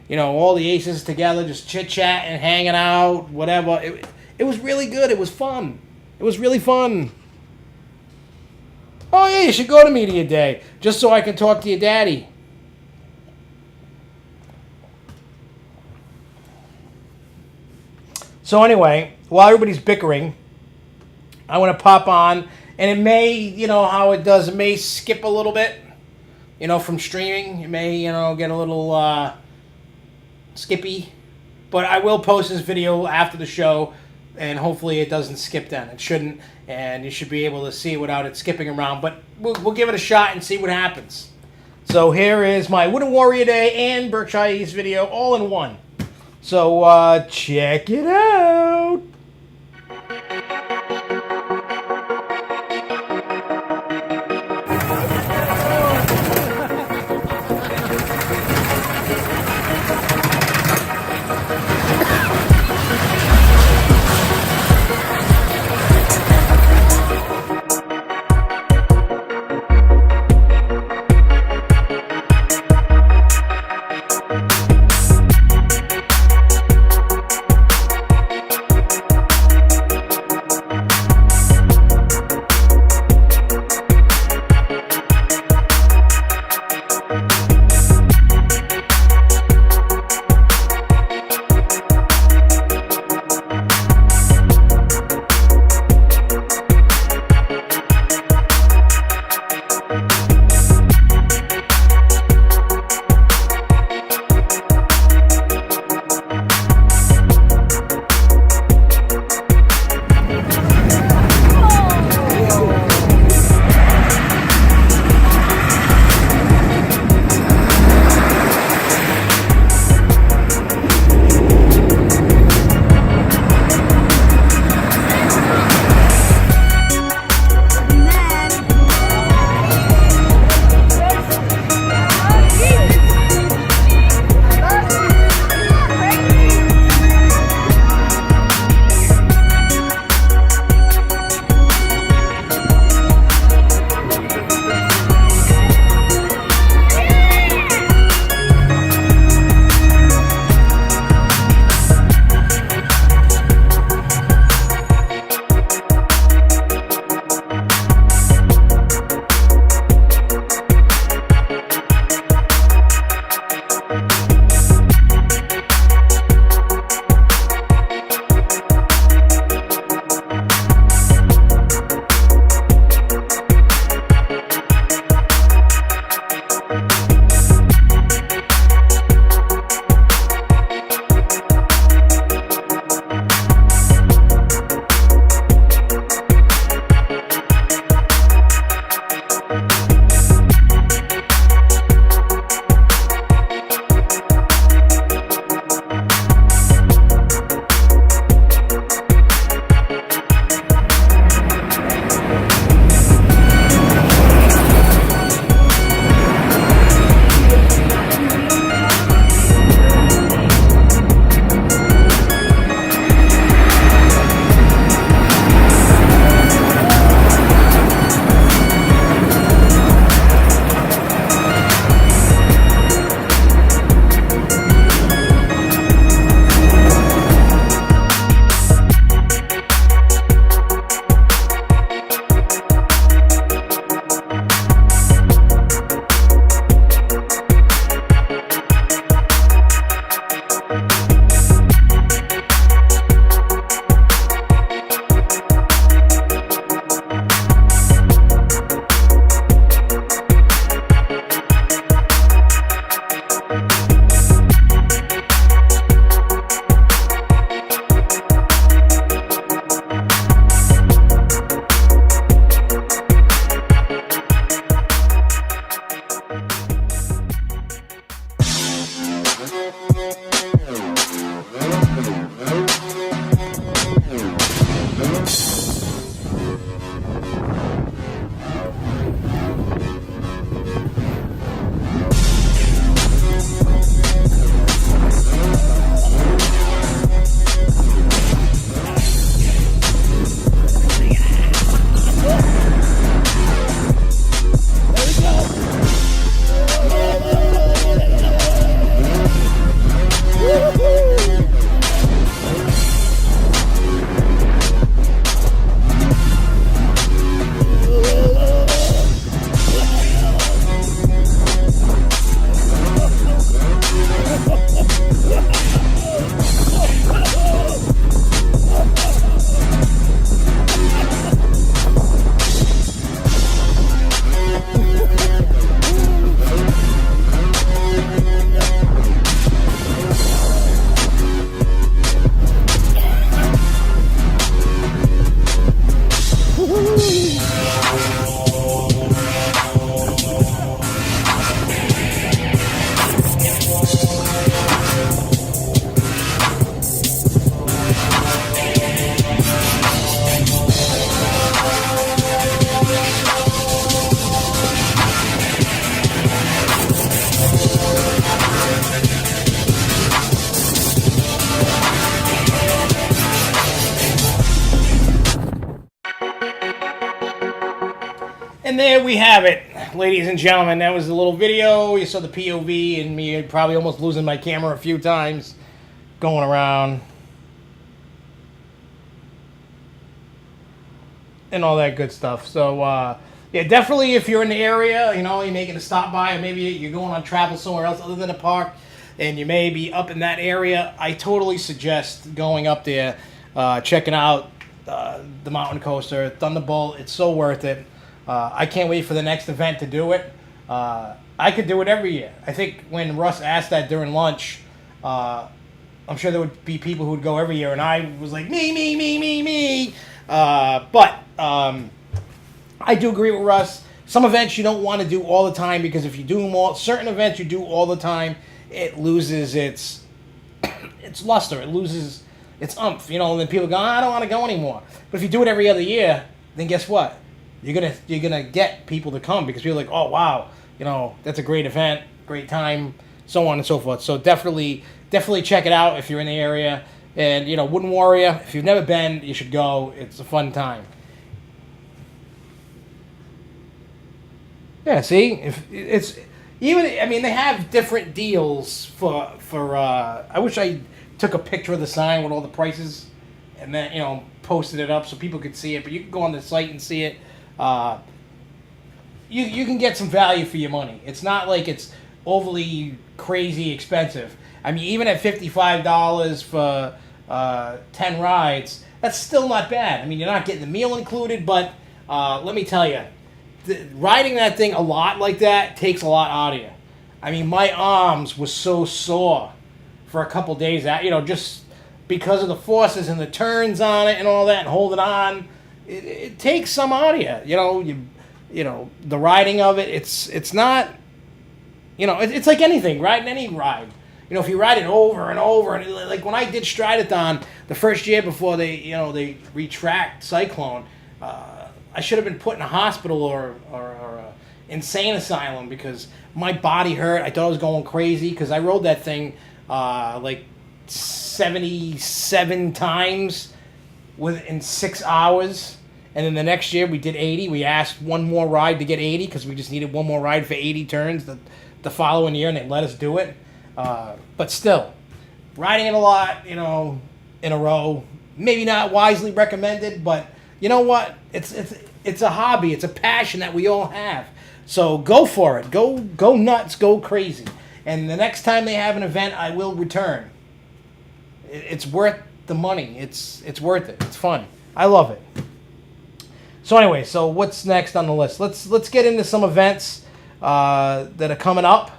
All the aces together, just chit-chatting, hanging out, whatever. It was really good. It was fun. It was really fun. Oh, yeah, you should go to Media Day, just so I can talk to your daddy. So anyway, while everybody's bickering, I want to pop on, and it may, how it does, it may skip a little bit, from streaming. It may, get a little skippy, but I will post this video after the show, and hopefully it doesn't skip then. It shouldn't, and you should be able to see it without it skipping around, but we'll give it a shot and see what happens. So here is my Wooden Warrior Day and Berkshire East video all in one. So check it out. And there we have it, ladies and gentlemen. That was a little video. You saw the POV and me probably almost losing my camera a few times going around and all that good stuff. So, yeah, definitely if you're in the area, you know, you're making a stop by, or maybe you're going on travel somewhere else other than a park, and you may be up in that area, I totally suggest going up there, checking out the mountain coaster, Thunderbolt. It's so worth it. I can't wait for the next event to do it. I could do it every year. I think when Russ asked that during lunch, I'm sure there would be people who would go every year, and I was like, me. But I do agree with Russ. Some events you don't want to do all the time, because if you do them all, certain events you do all the time, it loses its luster. It loses its umph. You know, and then people go, I don't want to go anymore. But if you do it every other year, then guess what? You're gonna get people to come, because people are like, oh wow, you know, that's a great event, great time, so on and so forth. So definitely check it out if you're in the area. And, you know, Wooden Warrior, if you've never been, you should go. It's a fun time. Yeah, see, if it's even, I mean, they have different deals for. I wish I took a picture of the sign with all the prices, and then, you know, posted it up so people could see it. But you can go on the site and see it. You can get some value for your money. It's not like it's overly crazy expensive. I mean, even at $55 for 10 rides, that's still not bad. I mean, you're not getting the meal included, but let me tell you, riding that thing a lot like that takes a lot out of you. I mean, my arms were so sore for a couple days, you know, just because of the forces and the turns on it and all that, and holding on. It takes some out of you. You know, the riding of it. It's not. You know, it's like anything, riding any ride. You know, if you ride it over and over, and like when I did Stridathon the first year before they retract Cyclone, I should have been put in a hospital or a insane asylum, because my body hurt. I thought I was going crazy, because I rode that thing like 77 times within 6 hours. And then the next year we did 80. We asked one more ride to get 80, because we just needed one more ride for 80 turns the following year, and they let us do it. But still, riding it a lot, you know, in a row, maybe not wisely recommended, but you know what? It's a hobby. It's a passion that we all have. So go for it. Go nuts. Go crazy. And the next time they have an event, I will return. It's worth the money. It's worth it. It's fun. I love it. So anyway, so what's next on the list? Let's get into some events that are coming up.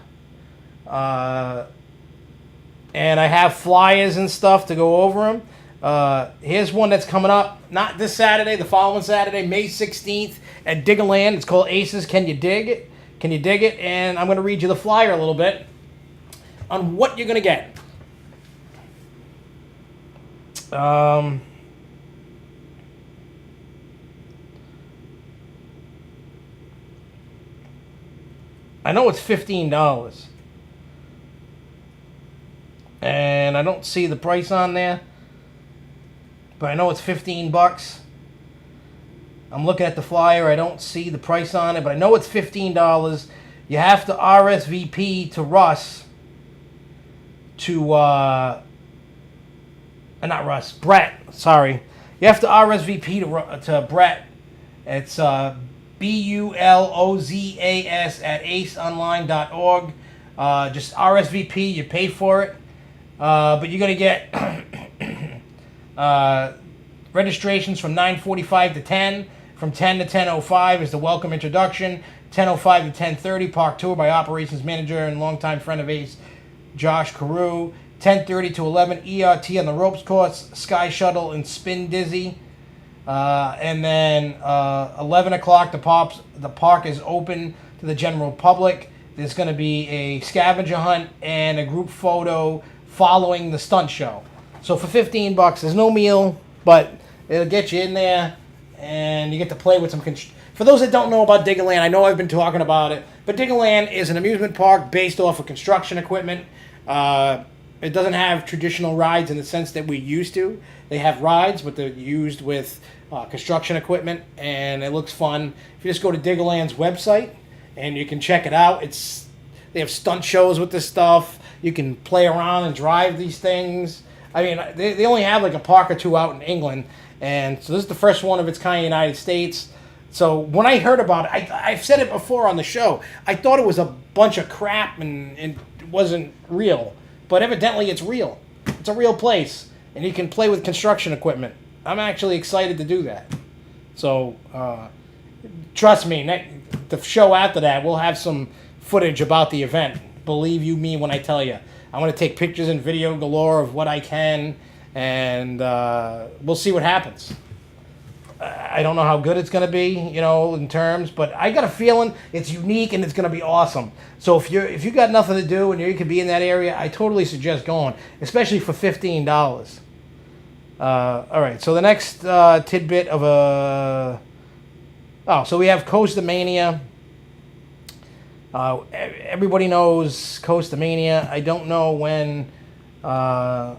And I have flyers and stuff to go over them. Here's one that's coming up, not this Saturday, the following Saturday, May 16th at Diggerland. It's called Aces. Can you dig it? Can you dig it? And I'm going to read you the flyer a little bit on what you're going to get. I know it's $15. And I don't see the price on there, but I know it's $15. I'm looking at the flyer. I don't see the price on it, but I know it's $15. You have to RSVP to Russ Brett. Sorry. You have to RSVP to Brett. It's BULOZAS at aceonline.org. Just RSVP. You pay for it. But you're going to get registrations from 9:45 to 10. From 10 to 10:05 is the welcome introduction. 10:05 to 10:30, park tour by operations manager and longtime friend of Ace, Josh Carew. 10:30 to 11, ERT on the ropes course, sky shuttle, and spin dizzy. And then 11 o'clock, the park is open to the general public. There's going to be a scavenger hunt and a group photo following the stunt show. So for $15, there's no meal, but it'll get you in there, and you get to play with some. For those that don't know about Diggerland, I know I've been talking about it, but Diggerland is an amusement park based off of construction equipment. It doesn't have traditional rides in the sense that we used to. They have rides, but they're used with construction equipment, and it looks fun. If you just go to Diggerland's website, and you can check it out. They have stunt shows with this stuff. You can play around and drive these things. I mean, they only have like a park or two out in England, and so this is the first one of its kind in the United States. So when I heard about it, I've said it before on the show, I thought it was a bunch of crap and it wasn't real. But evidently it's real. It's a real place, and you can play with construction equipment. I'm actually excited to do that. So, trust me, the show after that, we'll have some footage about the event. Believe you me when I tell you. I'm going to take pictures and video galore of what I can, and we'll see what happens. I don't know how good it's going to be, in terms, but I got a feeling it's unique and it's going to be awesome. So if you got nothing to do and you could be in that area, I totally suggest going, especially for $15. All right, so the next tidbit of so we have Costa Mania. Everybody knows Costa Mania. I don't know when. The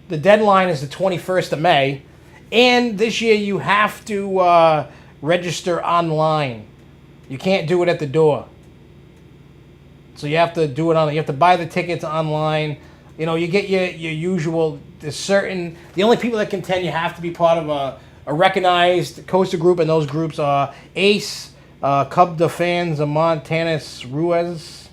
deadline is the 21st of May. And this year you have to register online. You can't do it at the door. So you have to do it you have to buy the tickets online. You get your usual, the only people that can attend, you have to be part of a recognized Costa group, and those groups are ACE, Club de Fans of Montanas Ruiz,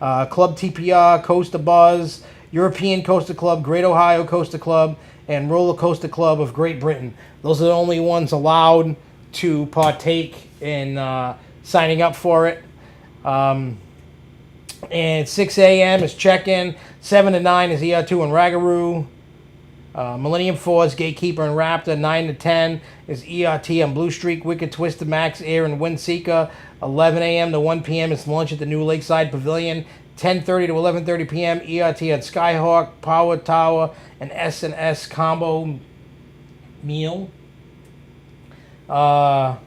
Club TPR, Costa Buzz, European Costa Club, Great Ohio Costa Club, and Roller Coaster Club of Great Britain. Those are the only ones allowed to partake in signing up for it. And 6 a.m. is check-in. 7 to 9 is ER2 and Ragaroo. Millennium Force, Gatekeeper, and Raptor. 9 to 10 is ERT on Blue Streak, Wicked, Twisted, Max Air, and Windseeker. 11 a.m. to 1 p.m. is lunch at the new Lakeside Pavilion. 10:30 to 11:30 p.m. ERT at Skyhawk, Power Tower, and S&S combo meal. 10:30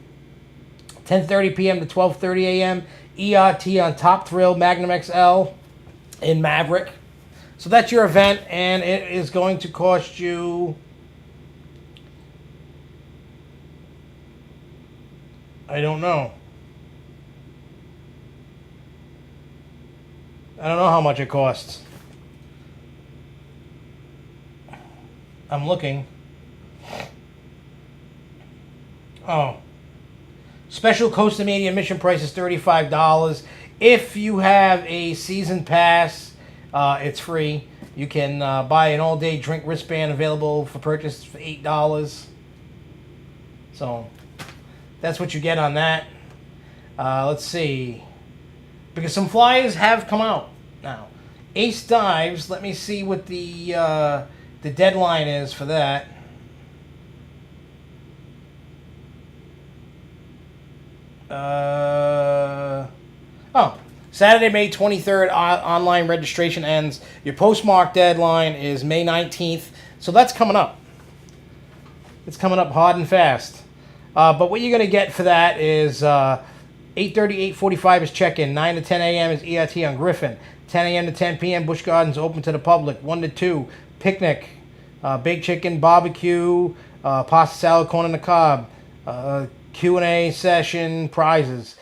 p.m. to 12:30 a.m. ERT on Top Thrill, Magnum XL, and Maverick. So that's your event, and it is going to cost you, I don't know how much it costs. I'm looking. Oh. Special Costa Mania admission price is $35. If you have a season pass, it's free. You can buy an all-day drink wristband available for purchase for $8. So that's what you get on that. Let's see. Because some flyers have come out now. Ace Dives, let me see what the deadline is for that. Saturday, May 23rd, online registration ends. Your postmark deadline is May 19th. So that's coming up. It's coming up hard and fast. But what you're going to get for that is 8:30, 8:45 is check-in. 9 to 10 a.m. is ERT on Griffin. 10 a.m. to 10 p.m. Busch Gardens open to the public. 1 to 2, picnic, baked chicken, barbecue, pasta salad, corn on the cob, Q&A session, prizes.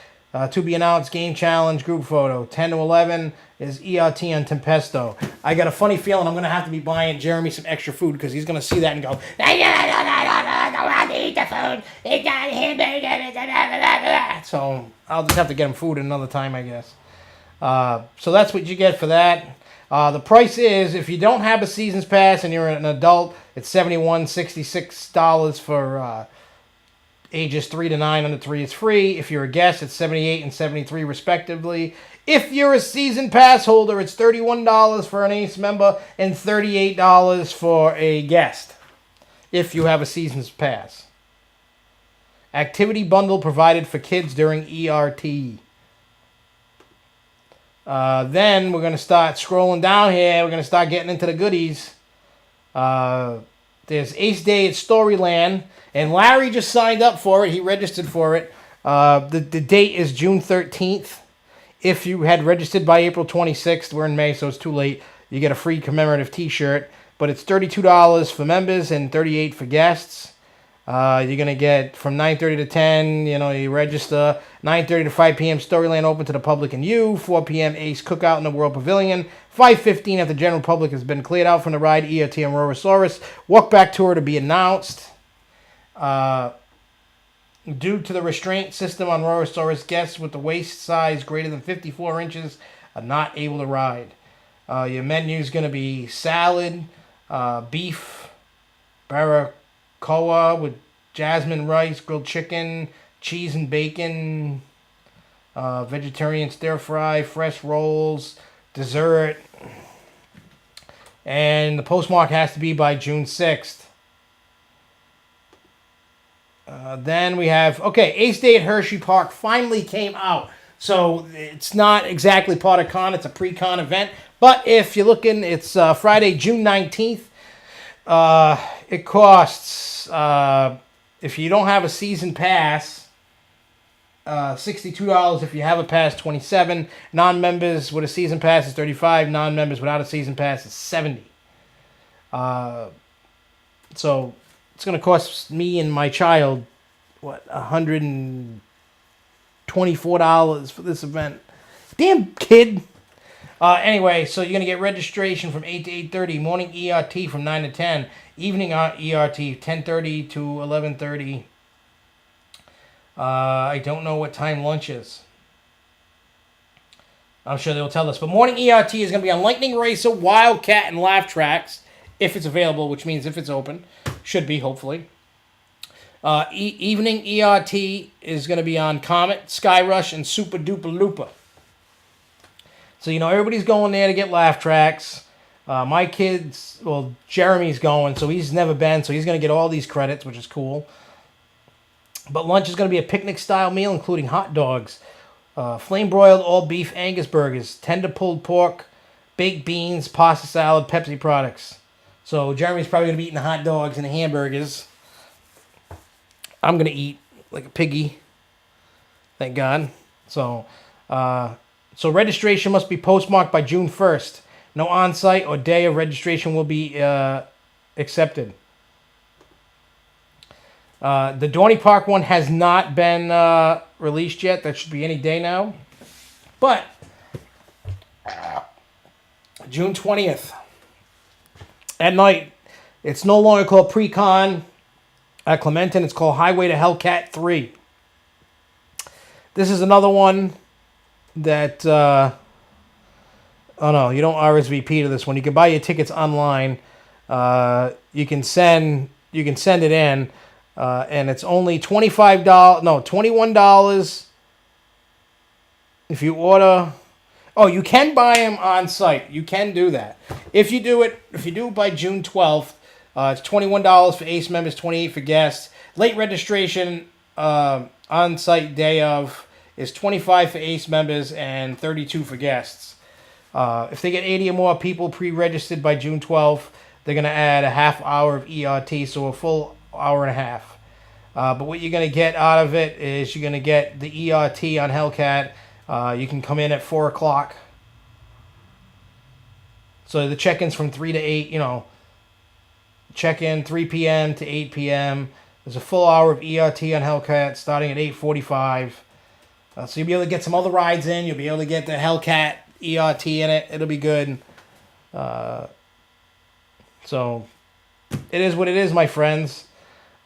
To be announced, game challenge, group photo. 10 to 11 is ERT on Tempesto. I got a funny feeling I'm going to have to be buying Jeremy some extra food because he's going to see that and go, I don't want to eat the food. It got hamburger. So I'll just have to get him food another time, I guess. So that's what you get for that. The price is, if you don't have a season's pass and you're an adult, it's $71.66 for ages 3 to 9. Under 3 is free. If you're a guest, it's $78 and $73 respectively. If you're a season pass holder, it's $31 for an Ace member and $38 for a guest if you have a season's pass. Activity bundle provided for kids during ERT. Then we're going to start scrolling down here. We're going to start getting into the goodies. There's Ace Day at Storyland. And Larry just signed up for it. He registered for it. The date is June 13th. If you had registered by April 26th, we're in May, so it's too late. You get a free commemorative t-shirt. But it's $32 for members and $38 for guests. You're going to get from 9:30 to 10, you register. 9:30 to 5 p.m. Storyland open to the public and you. 4 p.m. Ace Cookout in the World Pavilion. 5:15 after the general public has been cleared out from the ride. ERT and Rorosaurus. Walk back tour to be announced. Due to the restraint system on Rorosaurus, guests with the waist size greater than 54 inches are not able to ride. Your menu is going to be salad, beef, barbacoa with jasmine rice, grilled chicken, cheese and bacon, vegetarian stir fry, fresh rolls, dessert. And the postmark has to be by June 6th. Then we have, Ace Day at Hershey Park finally came out. So it's not exactly part of con, it's a pre-con event. But if you're looking, it's Friday, June 19th. It costs, if you don't have a season pass, $62. If you have a pass, $27. Non-members with a season pass is $35. Non-members without a season pass is $70. So it's going to cost me and my child, $124 for this event. Damn kid. Anyway, so you're going to get registration from 8 to 8:30. Morning ERT from 9 to 10. Evening ERT, 10:30 to 11:30. I don't know what time lunch is. I'm sure they'll tell us. But morning ERT is going to be on Lightning Racer, Wildcat, and Laugh Tracks, if it's available, which means if it's open. Should be, hopefully. Evening ERT is going to be on Comet, Sky Rush, and Super Duper Looper. So, everybody's going there to get Laugh Tracks. My kids, Jeremy's going, so he's never been, so he's going to get all these credits, which is cool. But lunch is going to be a picnic-style meal, including hot dogs, flame-broiled all-beef Angus burgers, tender pulled pork, baked beans, pasta salad, Pepsi products. So Jeremy's probably going to be eating the hot dogs and the hamburgers. I'm going to eat like a piggy. Thank God. So registration must be postmarked by June 1st. No on-site or day of registration will be accepted. The Dorney Park one has not been released yet. That should be any day now. But June 20th at night, it's no longer called Pre-Con at Clementon. It's called Highway to Hellcat 3. This is another one that, you don't RSVP to this one. You can buy your tickets online. You can send it in. And it's only $21 if you order. Oh, you can buy them on site. You can do that. If you do it by June 12th, it's $21 for Ace members, $28 for guests. Late registration on site day of is $25 for Ace members and $32 for guests. If they get 80 or more people pre-registered by June 12th, they're going to add a half hour of ERT, so a full hour and a half. But what you're going to get out of it is you're going to get the ERT on Hellcat. You can come in at 4 o'clock. So the check-in's from 3 to 8, check-in 3 p.m. to 8 p.m. There's a full hour of ERT on Hellcat starting at 8:45. So you'll be able to get some other rides in. You'll be able to get the Hellcat ERT in it. It'll be good. So it is what it is, my friends.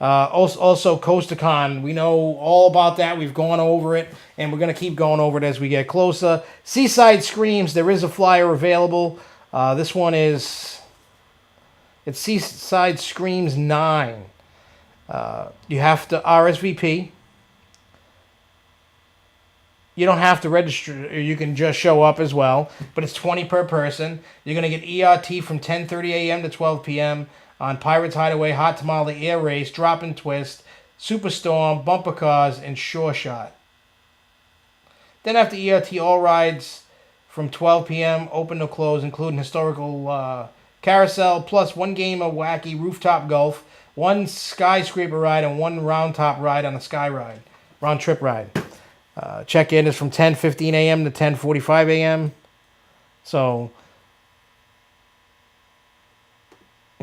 Also, CoasterCon, we know all about that. We've gone over it, and we're going to keep going over it as we get closer. Seaside Screams, there is a flyer available. This one it's Seaside Screams 9. You have to RSVP. You don't have to register, or you can just show up as well, but it's $20 per person. You're going to get ERT from 10:30 a.m. to 12 p.m. on Pirates Hideaway, Hot Tamale, Air Race, Drop and Twist, Superstorm, Bumper Cars, and Sure Shot. Then after ERT, all rides from 12 p.m. open to close, including historical carousel, plus one game of wacky rooftop golf, one skyscraper ride, and one round top ride on a sky ride, round trip ride. Check-in is from 10:15 a.m. to 10:45 a.m. So,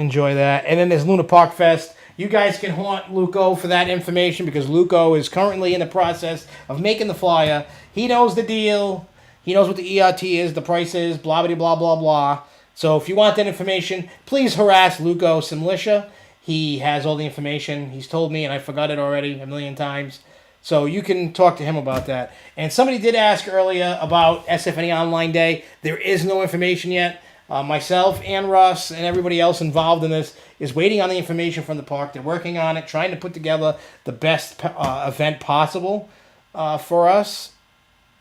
enjoy that. And then there's Luna Park Fest. You guys can haunt Luco for that information because Luco is currently in the process of making the flyer. He knows the deal. He knows what the ERT is, the price is, blah, blah, blah, blah, blah. So if you want that information, please harass Luco Simlicia. He has all the information. He's told me, and I forgot it already a million times. So you can talk to him about that. And somebody did ask earlier about SFNE Online Day. There is no information yet. Myself and Russ and everybody else involved in this is waiting on the information from the park. They're working on it, trying to put together the best event possible for us.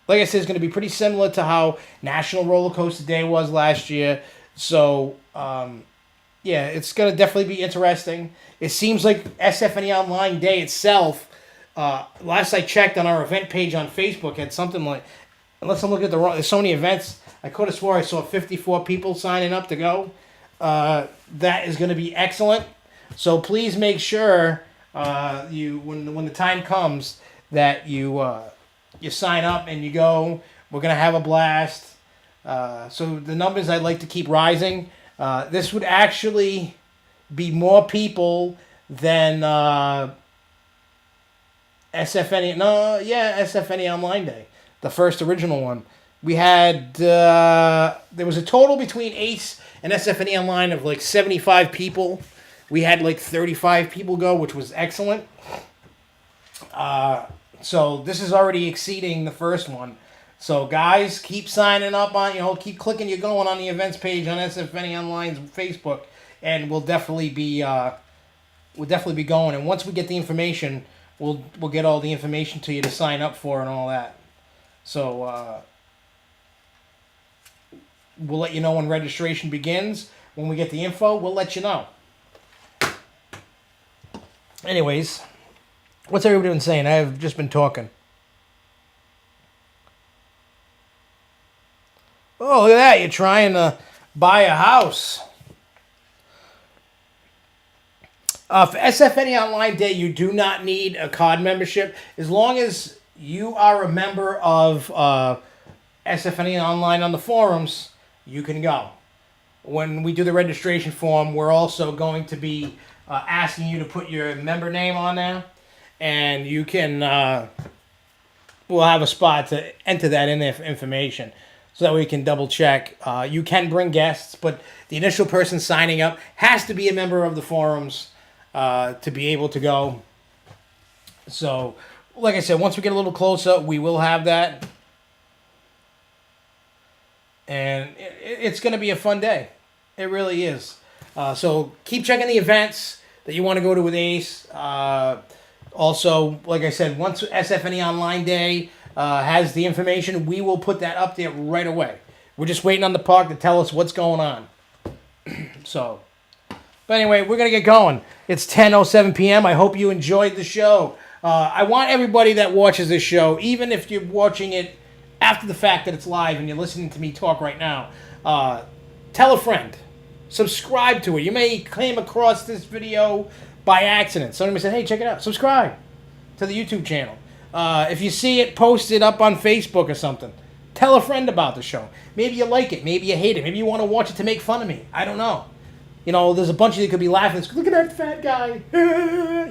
Like I said, it's going to be pretty similar to how National Roller Coaster Day was last year. So, yeah, it's going to definitely be interesting. It seems like SFNE Online Day itself, last I checked on our event page on Facebook, had something like, unless I'm looking at the wrong, there's so many events, I could have swore I saw 54 people signing up to go. That is going to be excellent. So please make sure when the time comes that you sign up and you go. We're going to have a blast. So the numbers I'd like to keep rising. This would actually be more people than SFNE. SFNE Online Day, the first original one. We had there was a total between Ace and SFNE Online of like 75 people. We had like 35 people go, which was excellent. So this is already exceeding the first one. So guys, keep signing up on, keep clicking you're going on the events page on SFNE Online's Facebook, and we'll definitely be going. And once we get the information, we'll get all the information to you to sign up for and all that. So we'll let you know when registration begins. When we get the info, we'll let you know. Anyways, what's everybody been saying? I've just been talking. Oh, look at that. You're trying to buy a house. For SFNE Online Day, you do not need a card membership. As long as you are a member of SFNE Online on the forums, you can go. When we do the registration form, we're also going to be asking you to put your member name on there. And you can, we'll have a spot to enter that in there for information. So that we can double check. You can bring guests, but the initial person signing up has to be a member of the forums to be able to go. So, like I said, once we get a little closer, we will have that. And it's going to be a fun day. It really is. So keep checking the events that you want to go to with Ace. Also, like I said, once SFNE Online Day has the information, we will put that up there right away. We're just waiting on the park to tell us what's going on. So, but anyway, we're going to get going. It's 10:07 p.m. I hope you enjoyed the show. I want everybody that watches this show, even if you're watching it after the fact that it's live and you're listening to me talk right now, tell a friend. Subscribe to it. You may come across this video by accident. Somebody said, hey, check it out. Subscribe to the YouTube channel. If you see it posted up on Facebook or something, tell a friend about the show. Maybe you like it. Maybe you hate it. Maybe you want to watch it to make fun of me. I don't know. There's a bunch of you that could be laughing. Look at that fat guy.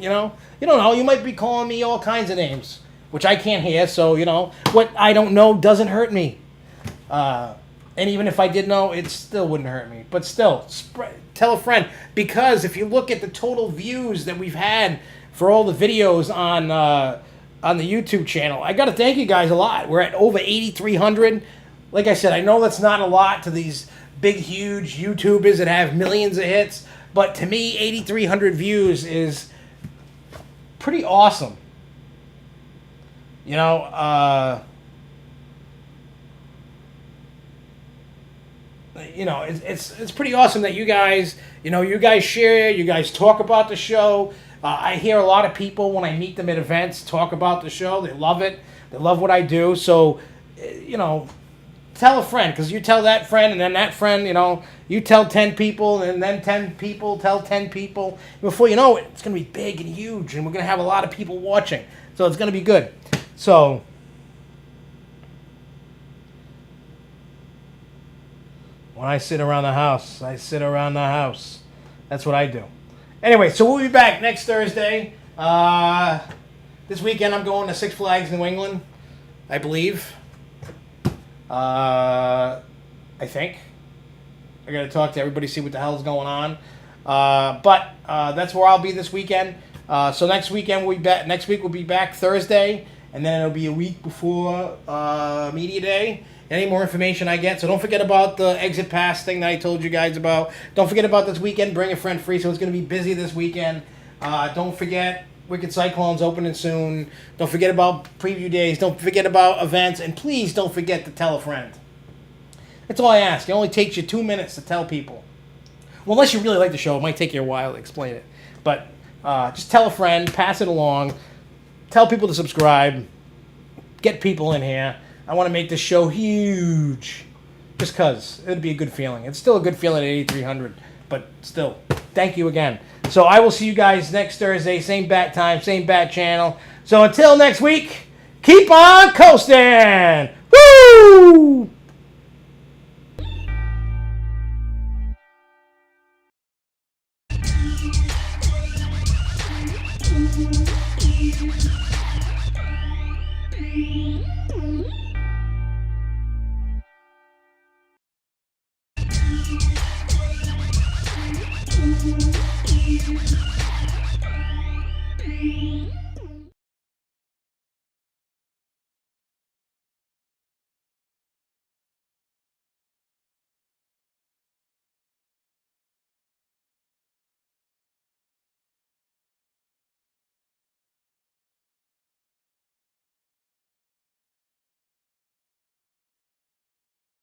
You don't know. You might be calling me all kinds of names, which I can't hear. So, what I don't know doesn't hurt me. And even if I did know, it still wouldn't hurt me. But still, tell a friend. Because if you look at the total views that we've had for all the videos on the YouTube channel, I got to thank you guys a lot. We're at over 8,300. Like I said, I know that's not a lot to these big, huge YouTubers that have millions of hits. But to me, 8,300 views is pretty awesome. It's pretty awesome that you guys share, you guys talk about the show. I hear a lot of people when I meet them at events talk about the show. They love it. They love what I do. So, tell a friend, because you tell that friend, and then that friend, you tell 10 people, and then 10 people tell 10 people. Before you know it, it's going to be big and huge, and we're going to have a lot of people watching. So it's going to be good. So, when I sit around the house, That's what I do. Anyway, so we'll be back next Thursday. This weekend I'm going to Six Flags New England, I believe. I think. I got to talk to everybody, see what the hell's going on. But that's where I'll be this weekend. So next weekend we'll be back. Next week we'll be back Thursday, and then it'll be a week before Media Day. Any more information I get. So don't forget about the exit pass thing that I told you guys about. Don't forget about this weekend. Bring a friend free. So it's going to be busy this weekend. Don't forget Wicked Cyclones opening soon. Don't forget about preview days. Don't forget about events. And please don't forget to tell a friend. That's all I ask. It only takes you 2 minutes to tell people. Well, unless you really like the show, it might take you a while to explain it. But just tell a friend. Pass it along. Tell people to subscribe. Get people in here. I want to make this show huge. Just because. It would be a good feeling. It's still a good feeling at 8,300. But still, thank you again. So I will see you guys next Thursday. Same bat time, same bat channel. So until next week, keep on coasting. Woo! Thank you.